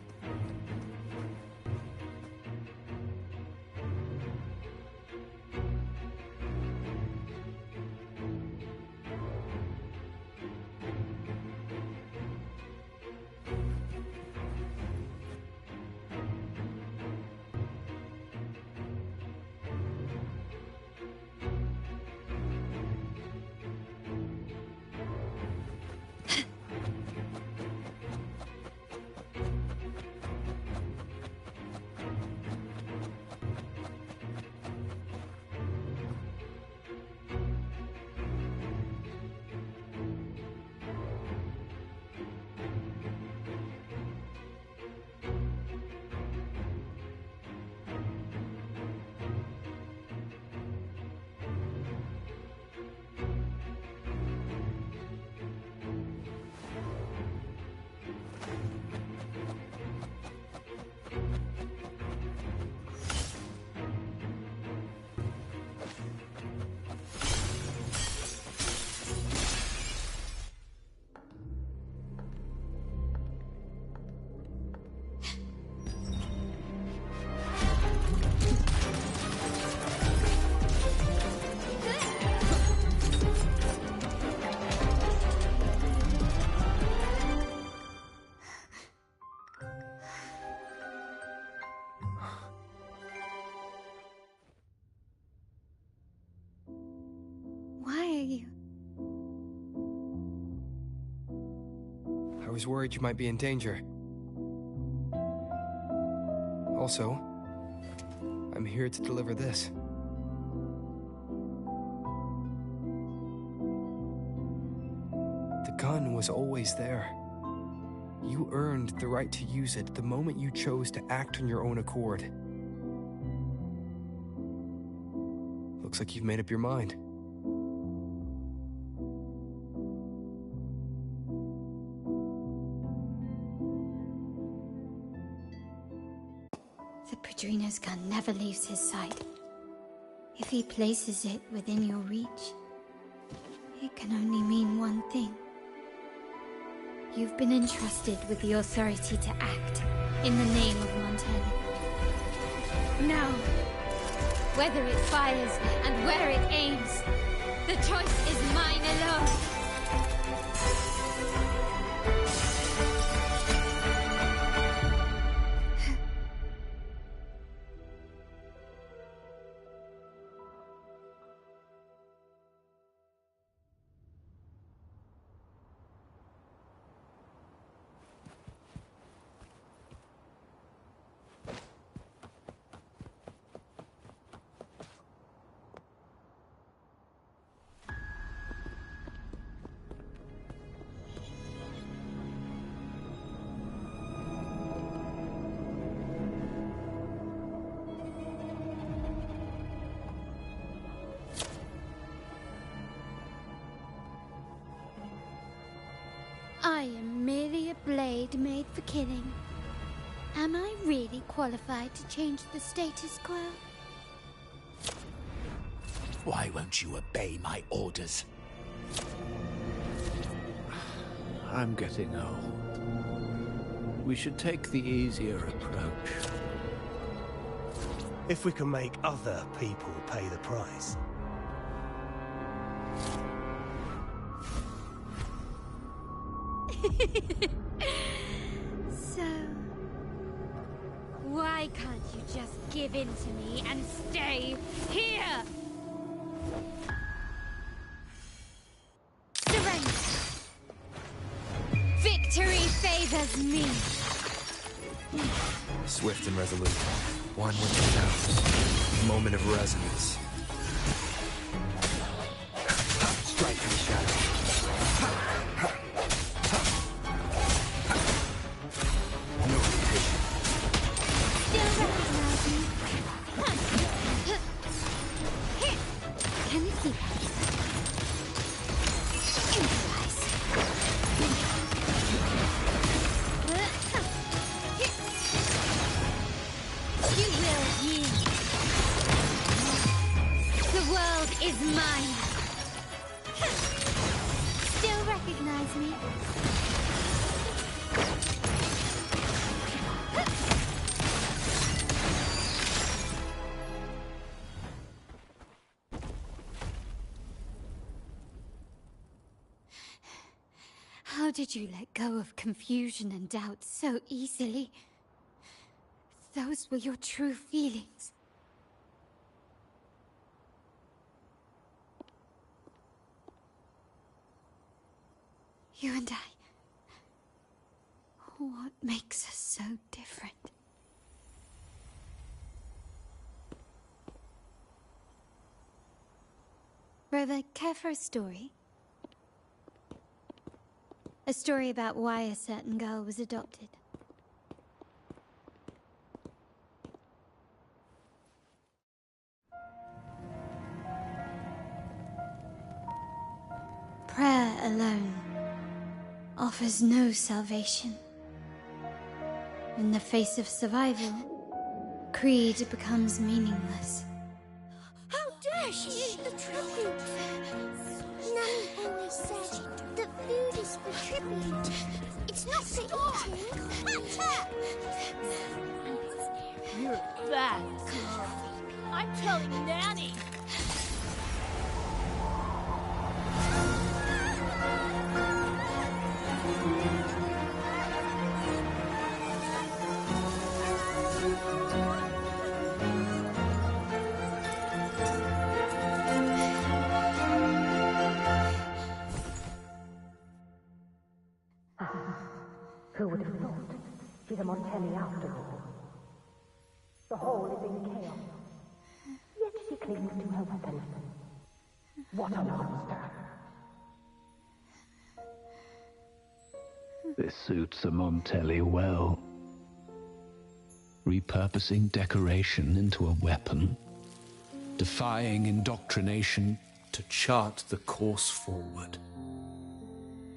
Speaker 1: I was worried you might be in danger. Also, I'm here to deliver this. The gun was always there. You earned the right to use it the moment you chose to act on your own accord. Looks like you've made up your mind.
Speaker 3: The Padrino's gun never leaves his side. If he places it within your reach, it can only mean one thing. You've been entrusted with the authority to act in the name of Montelli. Now, whether it fires and where it aims, the choice is mine alone. I am merely a blade made for killing. Am I really qualified to change the status quo?
Speaker 13: Why won't you obey my orders?
Speaker 2: I'm getting old. We should take the easier approach.
Speaker 6: If we can make other people pay the price.
Speaker 3: So, why can't you just give in to me and stay here? Surrender! Victory favors me!
Speaker 1: Swift and resolute. One with the sounds. Moment of resonance. Strike in the shadow.
Speaker 3: sword is mine! Still recognize me? How did you let go of confusion and doubt so easily? Those were your true feelings. You and I. What makes us so different? Rover, care for a story? A story about why a certain girl was adopted. Prayer alone offers no salvation. In the face of survival, creed becomes meaningless.
Speaker 7: How dare she eat the tribute? Nanny always said that food is for tribute. It's not for eating.
Speaker 10: You're a bad girl. I'm telling Nanny.
Speaker 23: Who would have thought? She's a Montelli after all. The hall is in chaos. Yet she clings to her weapon. What a monster!
Speaker 13: This suits a Montelli well. Repurposing decoration into a weapon,
Speaker 2: defying indoctrination to chart the course forward.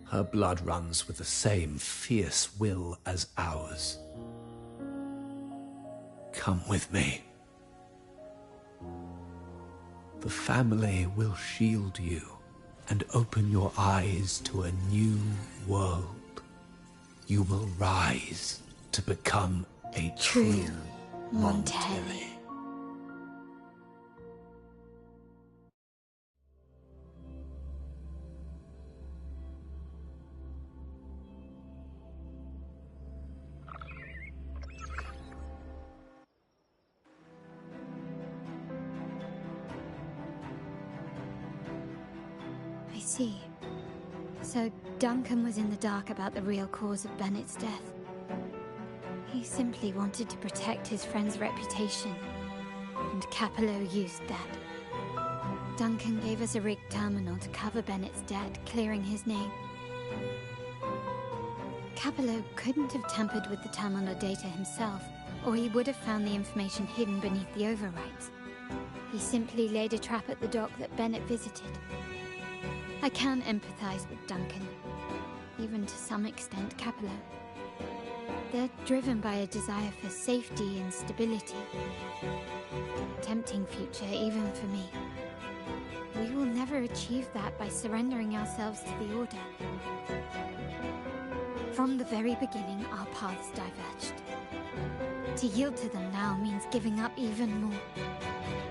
Speaker 2: Her blood runs with the same fierce will as ours. Come with me. The family will shield you and open your eyes to a new world. You will rise to become a true Montelli.
Speaker 3: See. So Duncan was in the dark about the real cause of Bennett's death. He simply wanted to protect his friend's reputation, and Capello used that. Duncan gave us a rigged terminal to cover Bennett's debt, clearing his name. Capello couldn't have tampered with the terminal data himself, or he would have found the information hidden beneath the overwrites. He simply laid a trap at the dock that Bennett visited. I can empathize with Duncan, even to some extent Capello. They're driven by a desire for safety and stability. Tempting future even for me. We will never achieve that by surrendering ourselves to the Order. From the very beginning, our paths diverged. To yield to them now means giving up even more.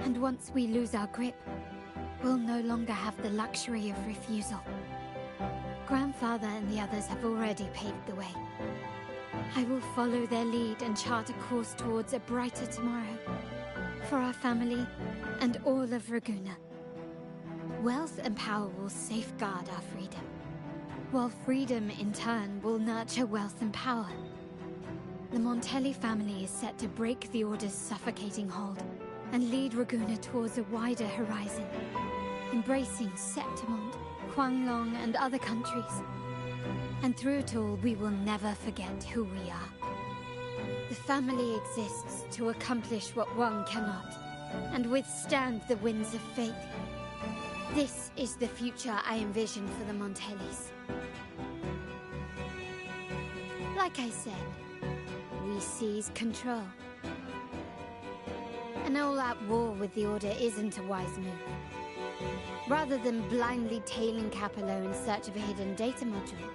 Speaker 3: And once we lose our grip, we'll no longer have the luxury of refusal. Grandfather and the others have already paved the way. I will follow their lead and chart a course towards a brighter tomorrow. For our family and all of Raguna. Wealth and power will safeguard our freedom, while freedom in turn will nurture wealth and power. The Montelli family is set to break the Order's suffocating hold and lead Raguna towards a wider horizon, embracing Septimont, Huanglong, and other countries. And through it all, we will never forget who we are. The family exists to accomplish what one cannot, and withstand the winds of fate. This is the future I envision for the Montellis. Like I said, we seize control. An all-out war with the Order isn't a wise move. Rather than blindly tailing Capello in search of a hidden data module,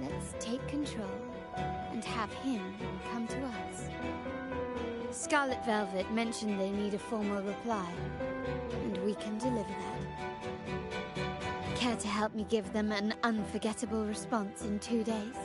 Speaker 3: let's take control and have him come to us. Scarlet Velvet mentioned they need a formal reply, and we can deliver that. Care to help me give them an unforgettable response in 2 days?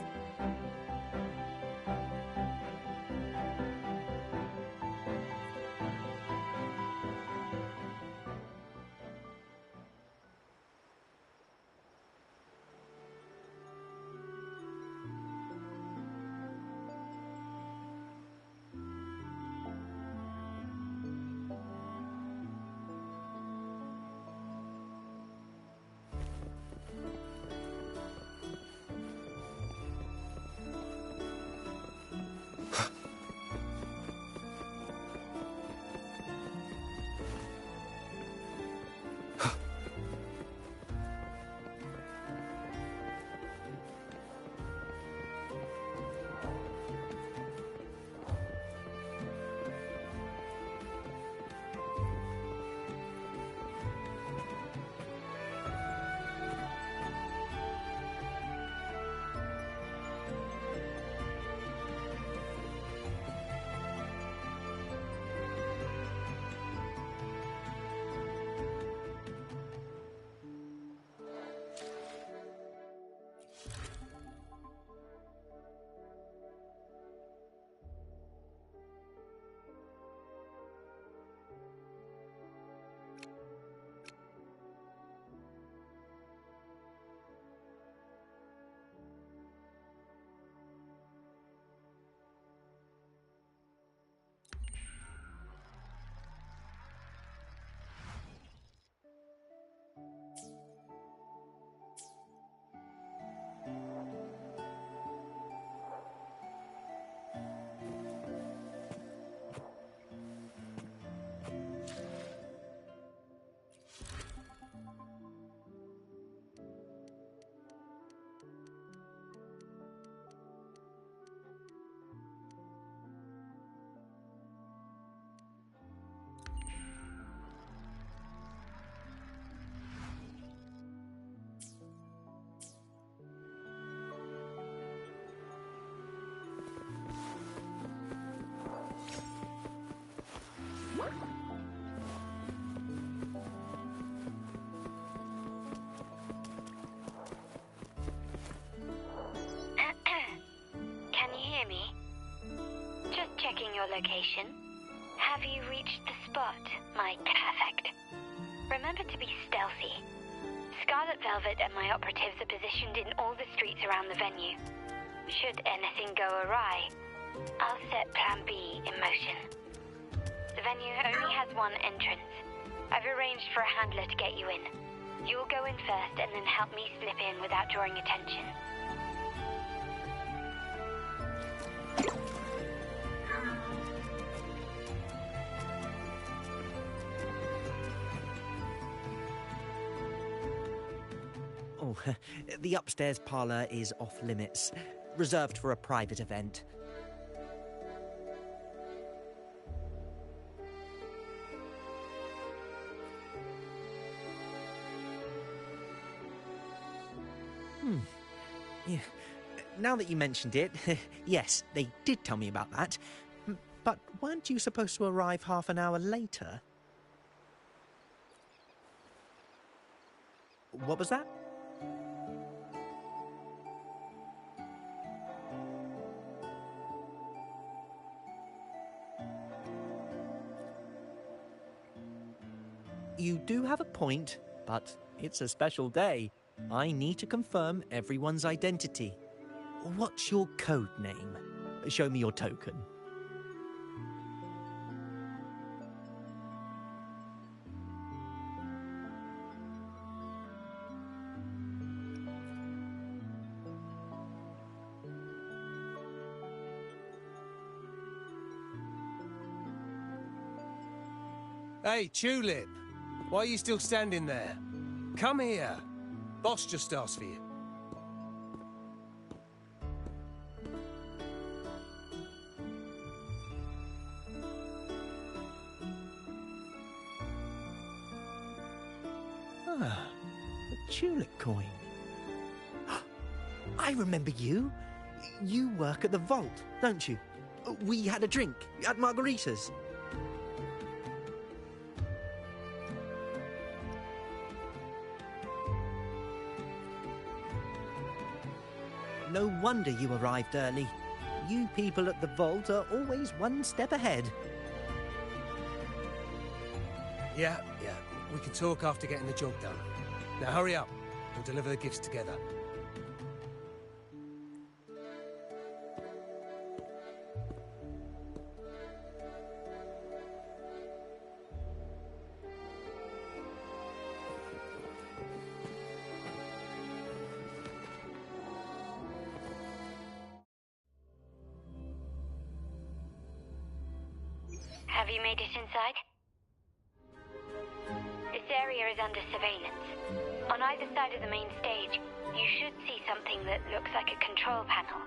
Speaker 8: Can you hear me? Just checking your location. Have you reached the spot, my perfect? Remember to be stealthy. Scarlet Velvet and my operatives are positioned in all the streets around the venue. Should anything go awry, I'll set Plan B in motion. The venue only has one entrance. I've arranged for a handler to get you in. You'll go in first and then help me slip in without drawing attention.
Speaker 14: Oh, the upstairs parlour is off limits, reserved for a private event. Yeah. Now that you mentioned it, yes, they did tell me about that. But weren't you supposed to arrive half an hour later? What was that? You do have a point, but it's a special day. I need to confirm everyone's identity. What's your code name? Show me your token.
Speaker 6: Hey, Tulip! Why are you still standing there? Come here. Boss just asked for you.
Speaker 14: Ah, a tulip coin. I remember you. You work at the vault, don't you? We had a drink at Margarita's. No wonder you arrived early. You people at the vault are always one step ahead.
Speaker 6: Yeah. We can talk after getting the job done. Now hurry up. We'll deliver the gifts together.
Speaker 8: Have you made it inside? This area is under surveillance. On either side of the main stage, you should see something that looks like a control panel.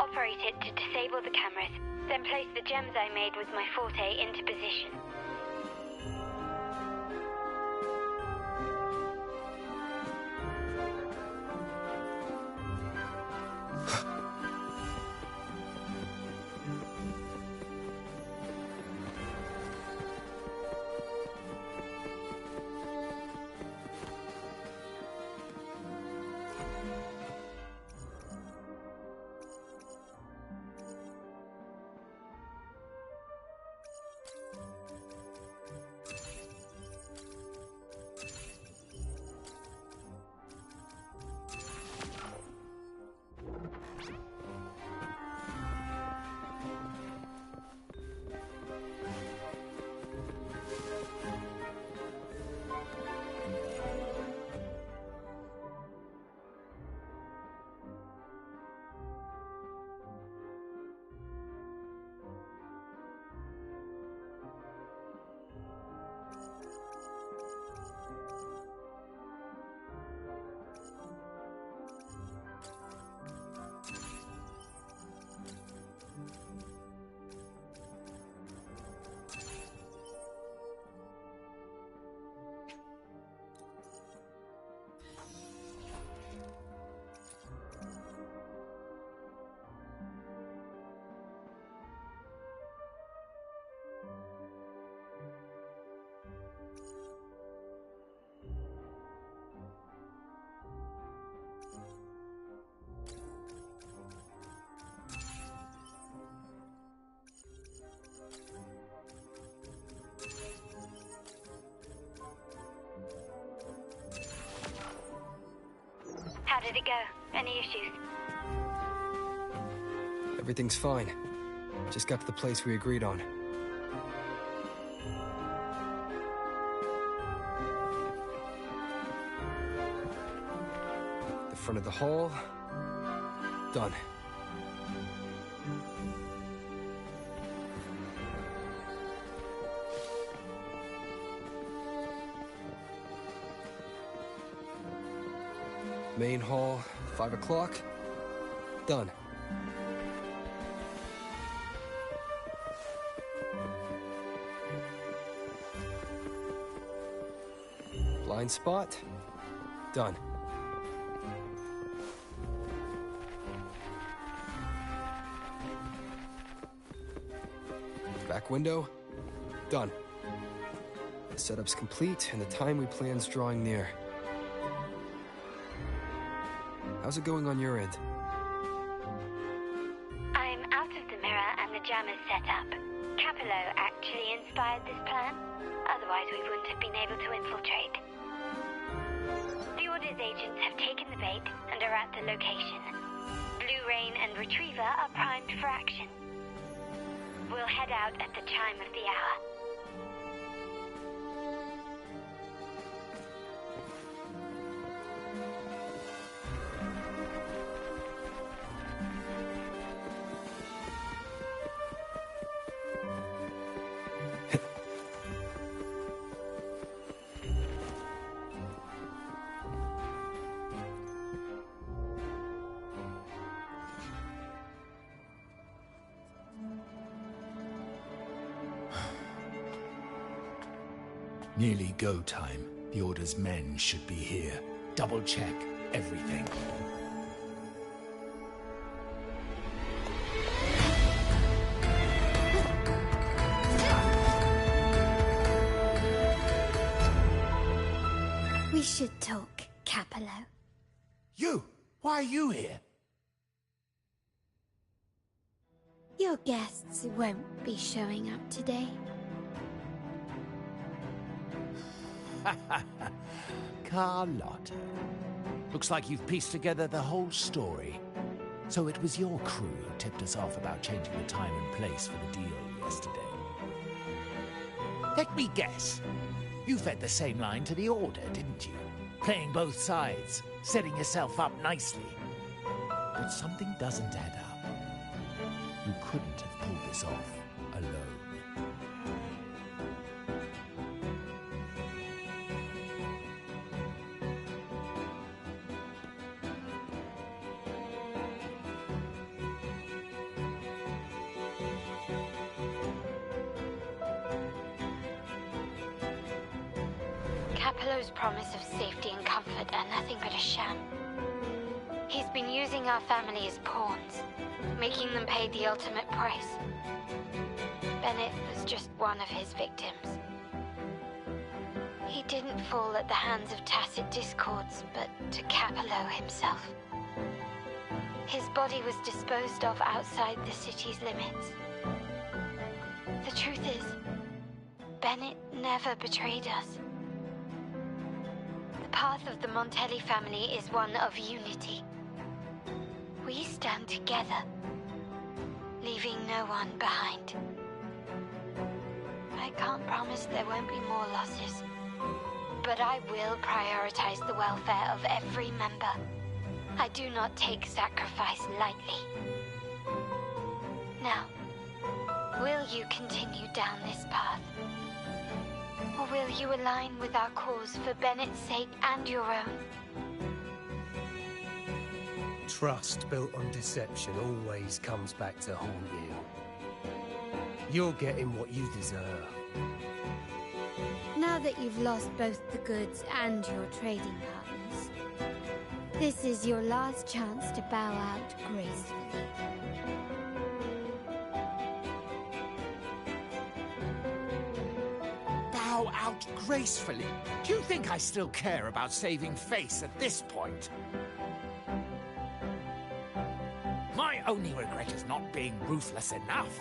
Speaker 8: Operate it to disable the cameras, then place the gems I made with my forte into position. How did it go? Any issues?
Speaker 1: Everything's fine. Just got to the place we agreed on. The front of the hall. Done. Main hall, 5 o'clock. Done. Blind spot. Done. Back window. Done. The setup's complete and the time we plan's drawing near. How's it going on your end?
Speaker 8: I'm out of the mirror and the jam is set up. Capello actually inspired this plan. Otherwise we wouldn't have been able to infiltrate. The Order's agents have taken the bait and are at the location. Blue Rain and Retriever are primed for action. We'll head out at the chime of the hour.
Speaker 13: Nearly go time.
Speaker 21: The Order's men should be here. Double-check everything.
Speaker 3: We should talk, Capello.
Speaker 21: You! Why are you here?
Speaker 3: Your guests won't be showing up today.
Speaker 21: Carlotta. Looks like you've pieced together the whole story. So it was your crew who tipped us off about changing the time and place for the deal yesterday. Let me guess. You fed the same line to the Order, didn't you? Playing both sides, setting yourself up nicely. But something doesn't add up. You couldn't have pulled this off alone.
Speaker 8: Capello's promise of safety and comfort are nothing but a sham. He's been using our family as pawns, making them pay the ultimate price. Bennett was just one of his victims. He didn't fall at the hands of tacit discords, but to Capello himself. His body was disposed of outside the city's limits. The truth is, Bennett never betrayed us. The path of the Montelli family is one of unity. We stand together, leaving no one behind. I can't promise there won't be more losses, but I will prioritize the welfare of every member. I do not take sacrifice lightly. Now, will you continue down this path? Or will you align with our cause for Bennett's sake and your own?
Speaker 6: Trust built on deception always comes back to haunt you. You're getting what you deserve.
Speaker 3: Now that you've lost both the goods and your trading partners, this is your last chance to bow out gracefully.
Speaker 21: Bow out gracefully? Do you think I still care about saving face at this point? My only regret is not being ruthless enough.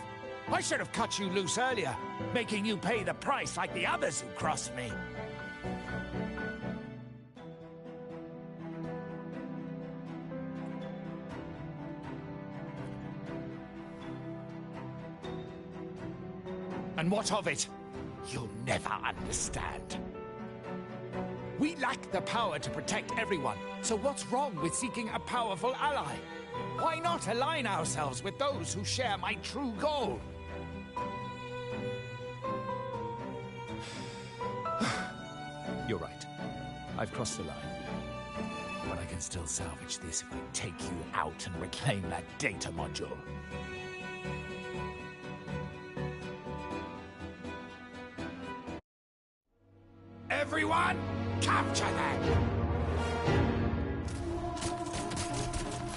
Speaker 21: I should have cut you loose earlier, making you pay the price like the others who crossed me. And what of it? You'll never understand. We lack the power to protect everyone, so what's wrong with seeking a powerful ally? Why not align ourselves with those who share my true goal? You're right. I've crossed the line. But I can still salvage this if I take you out and reclaim that data module. Everyone, capture them!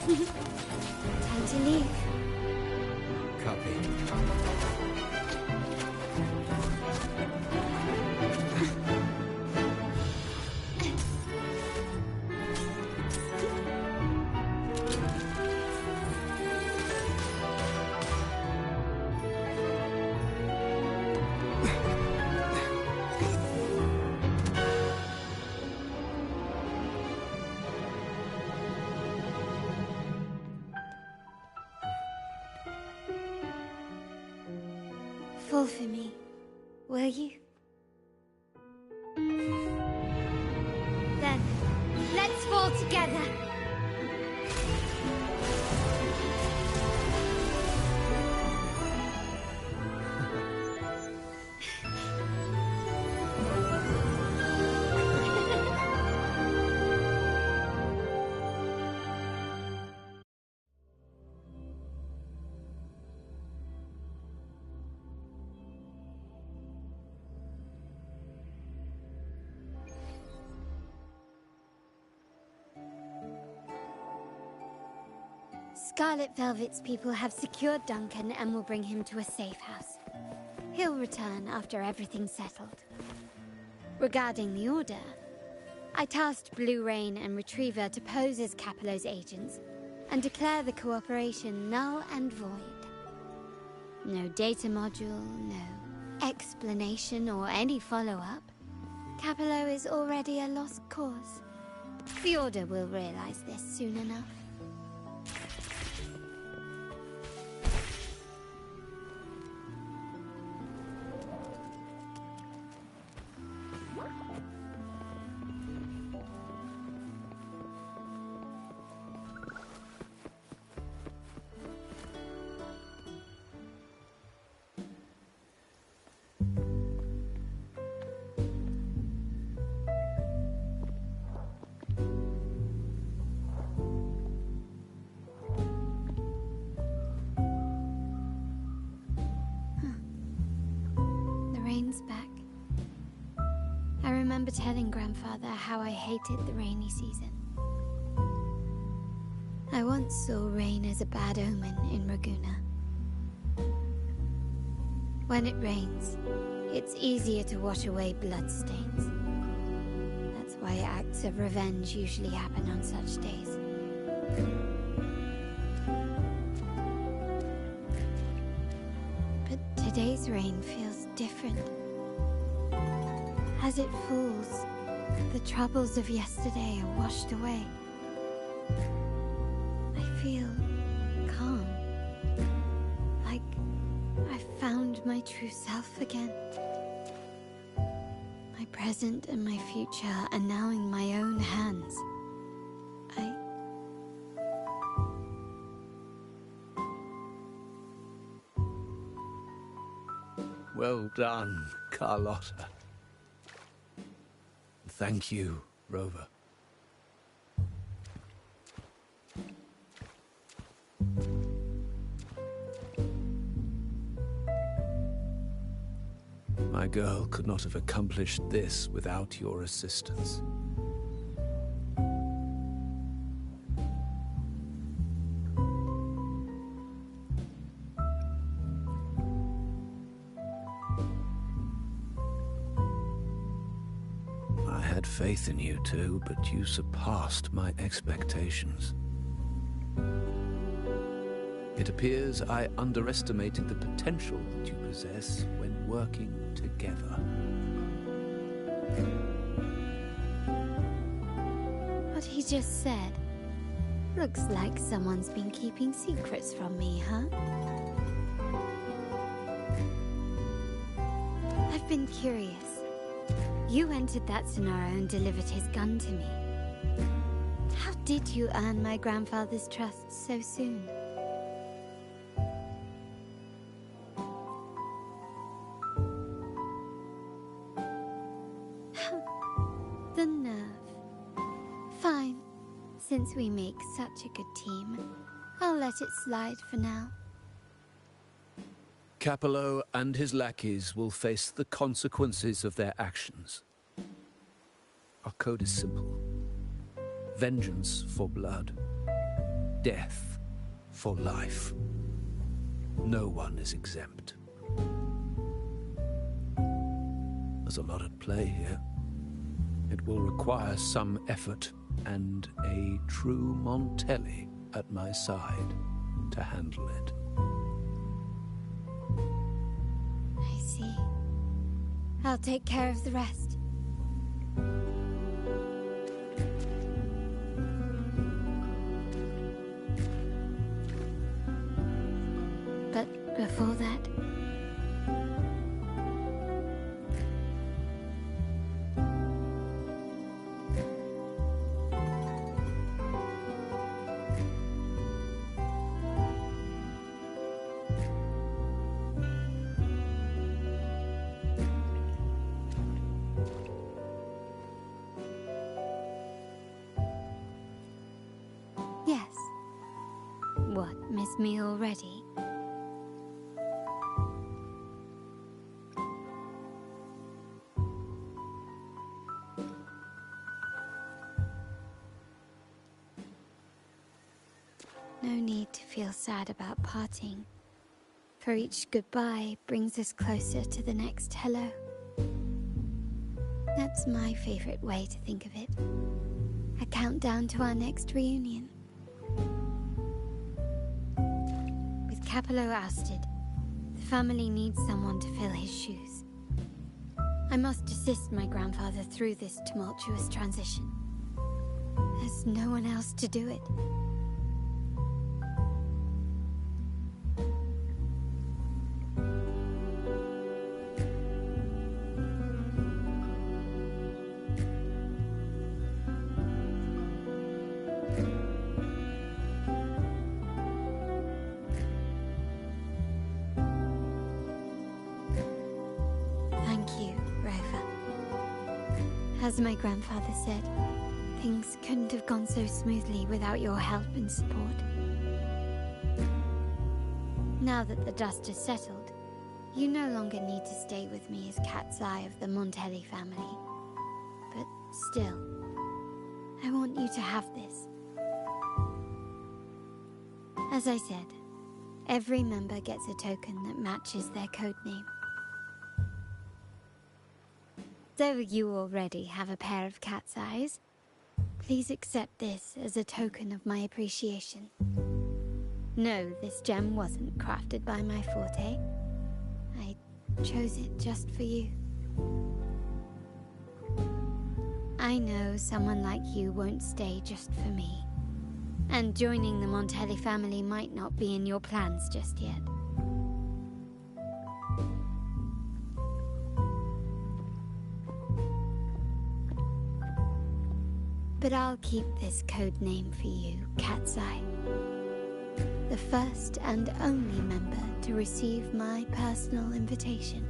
Speaker 3: Time to leave.
Speaker 1: Copy.
Speaker 3: Fall for me, will you? Then, let's fall together! Scarlet Velvet's people have secured Duncan and will bring him to a safe house. He'll return after everything's settled. Regarding the Order, I tasked Blue Rain and Retriever to pose as Capello's agents and declare the cooperation null and void. No data module, no explanation or any follow-up. Capello is already a lost cause. The Order will realize this soon enough. Back. I remember telling Grandfather how I hated the rainy season. I once saw rain as a bad omen in Raguna. When it rains, it's easier to wash away bloodstains. That's why acts of revenge usually happen on such days. But today's rain feels different. As it falls, the troubles of yesterday are washed away. I feel calm. Like I've found my true self again. My present and my future are now in my own hands.
Speaker 2: Well done, Carlotta. Thank you, Rover. My girl could not have accomplished this without your assistance. I had faith in you too, but you surpassed my expectations. It appears I underestimated the potential that you possess when working together.
Speaker 3: What he just said. Looks like someone's been keeping secrets from me, huh? I've been curious. You entered that scenario and delivered his gun to me. How did you earn my grandfather's trust so soon? The nerve. Fine. Since we make such a good team, I'll let it slide for now.
Speaker 2: Capello and his lackeys will face the consequences of their actions. Our code is simple. Vengeance for blood. Death for life. No one is exempt. There's a lot at play here. It will require some effort and a true Montelli at my side to handle it.
Speaker 3: I see. I'll take care of the rest. But before that... Yes. What, miss me already? No need to feel sad about parting, for each goodbye brings us closer to the next hello. That's my favorite way to think of it. A countdown to our next reunion. With Capello ousted, the family needs someone to fill his shoes. I must assist my grandfather through this tumultuous transition. There's no one else to do it. As my grandfather said, things couldn't have gone so smoothly without your help and support. Now that the dust has settled, you no longer need to stay with me as Cat's Eye of the Montelli family. But still, I want you to have this. As I said, every member gets a token that matches their codename. Though you already have a pair of cat's eyes, please accept this as a token of my appreciation. No, this gem wasn't crafted by my forte. I chose it just for you. I know someone like you won't stay just for me, and joining the Montelli family might not be in your plans just yet. But I'll keep this code name for you, Cat's Eye. The first and only member to receive my personal invitation.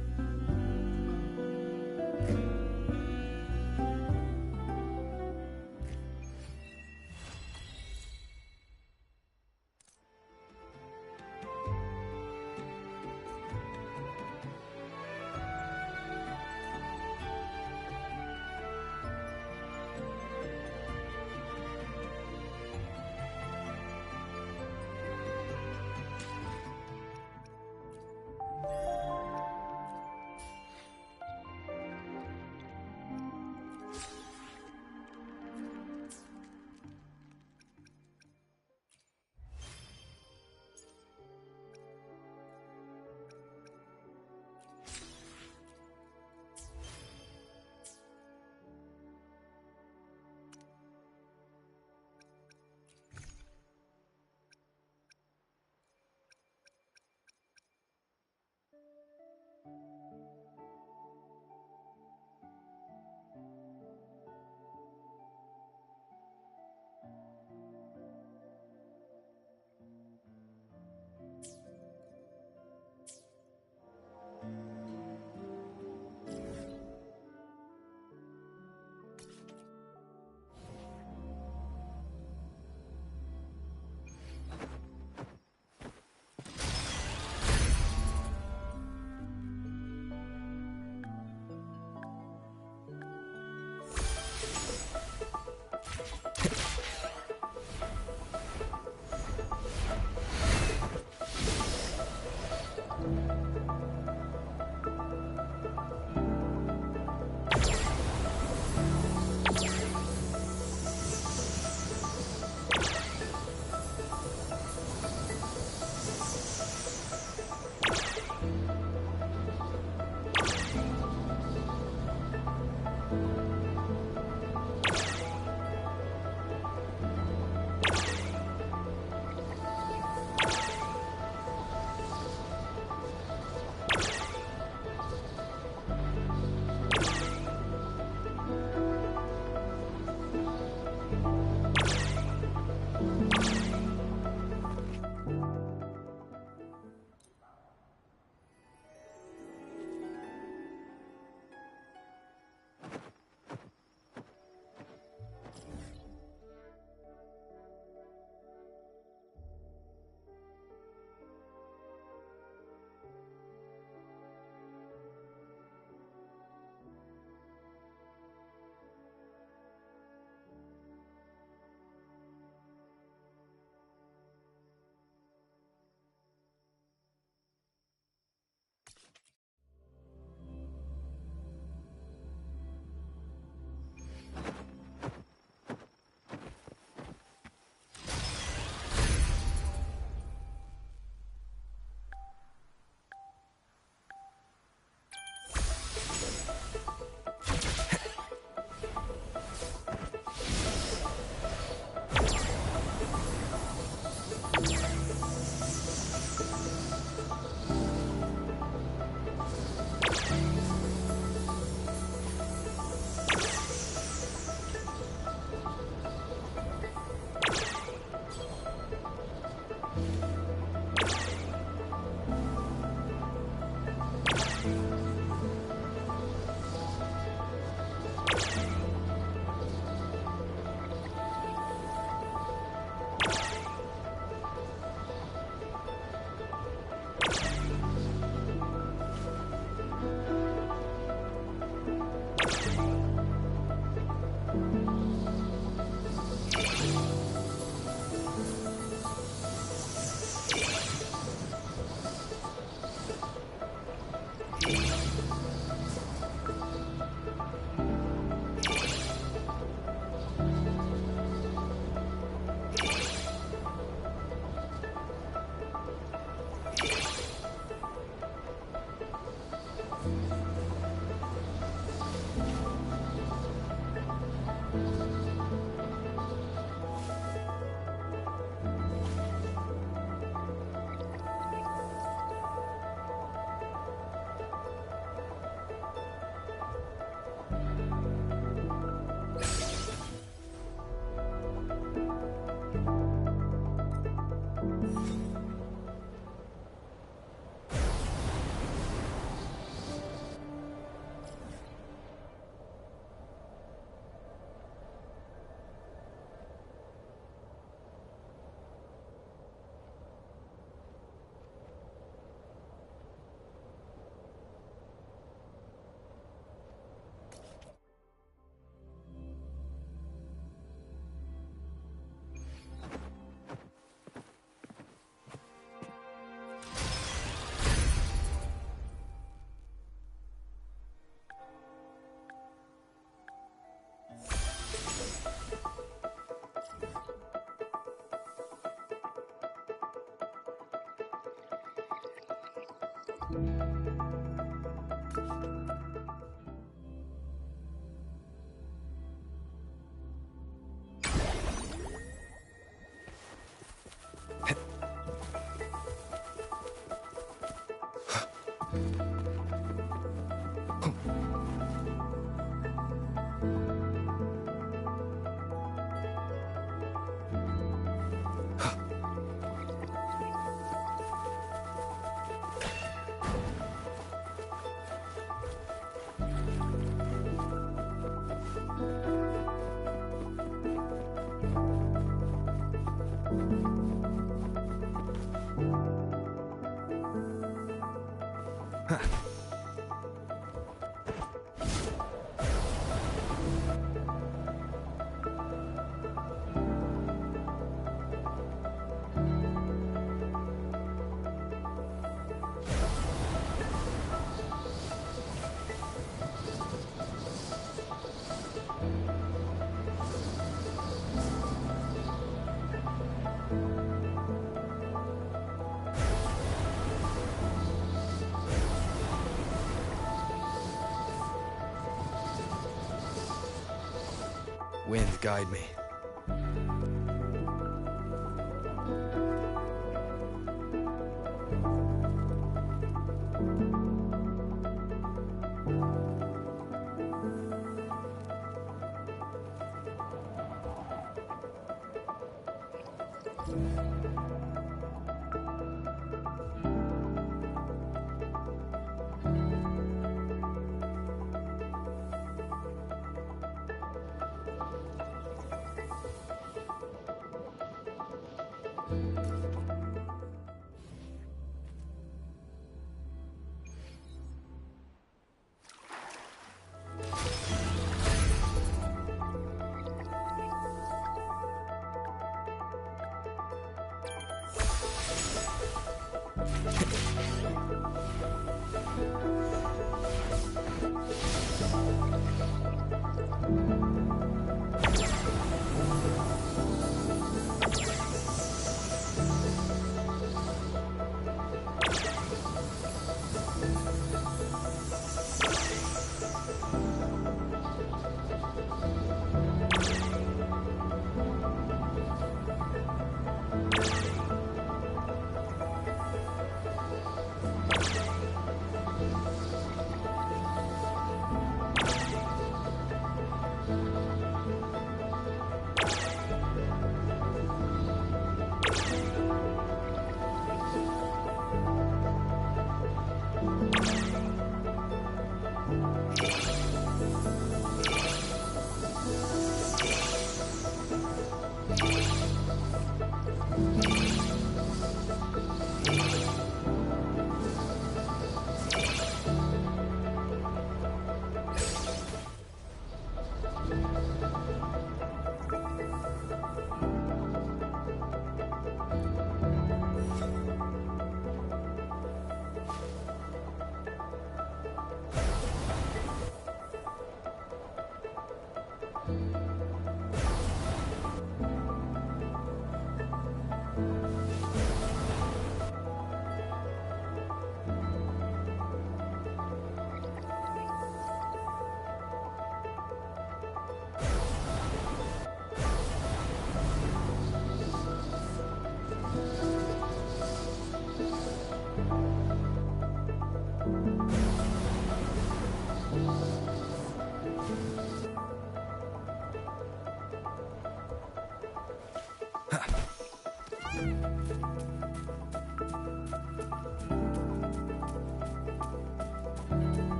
Speaker 1: Wind, guide me.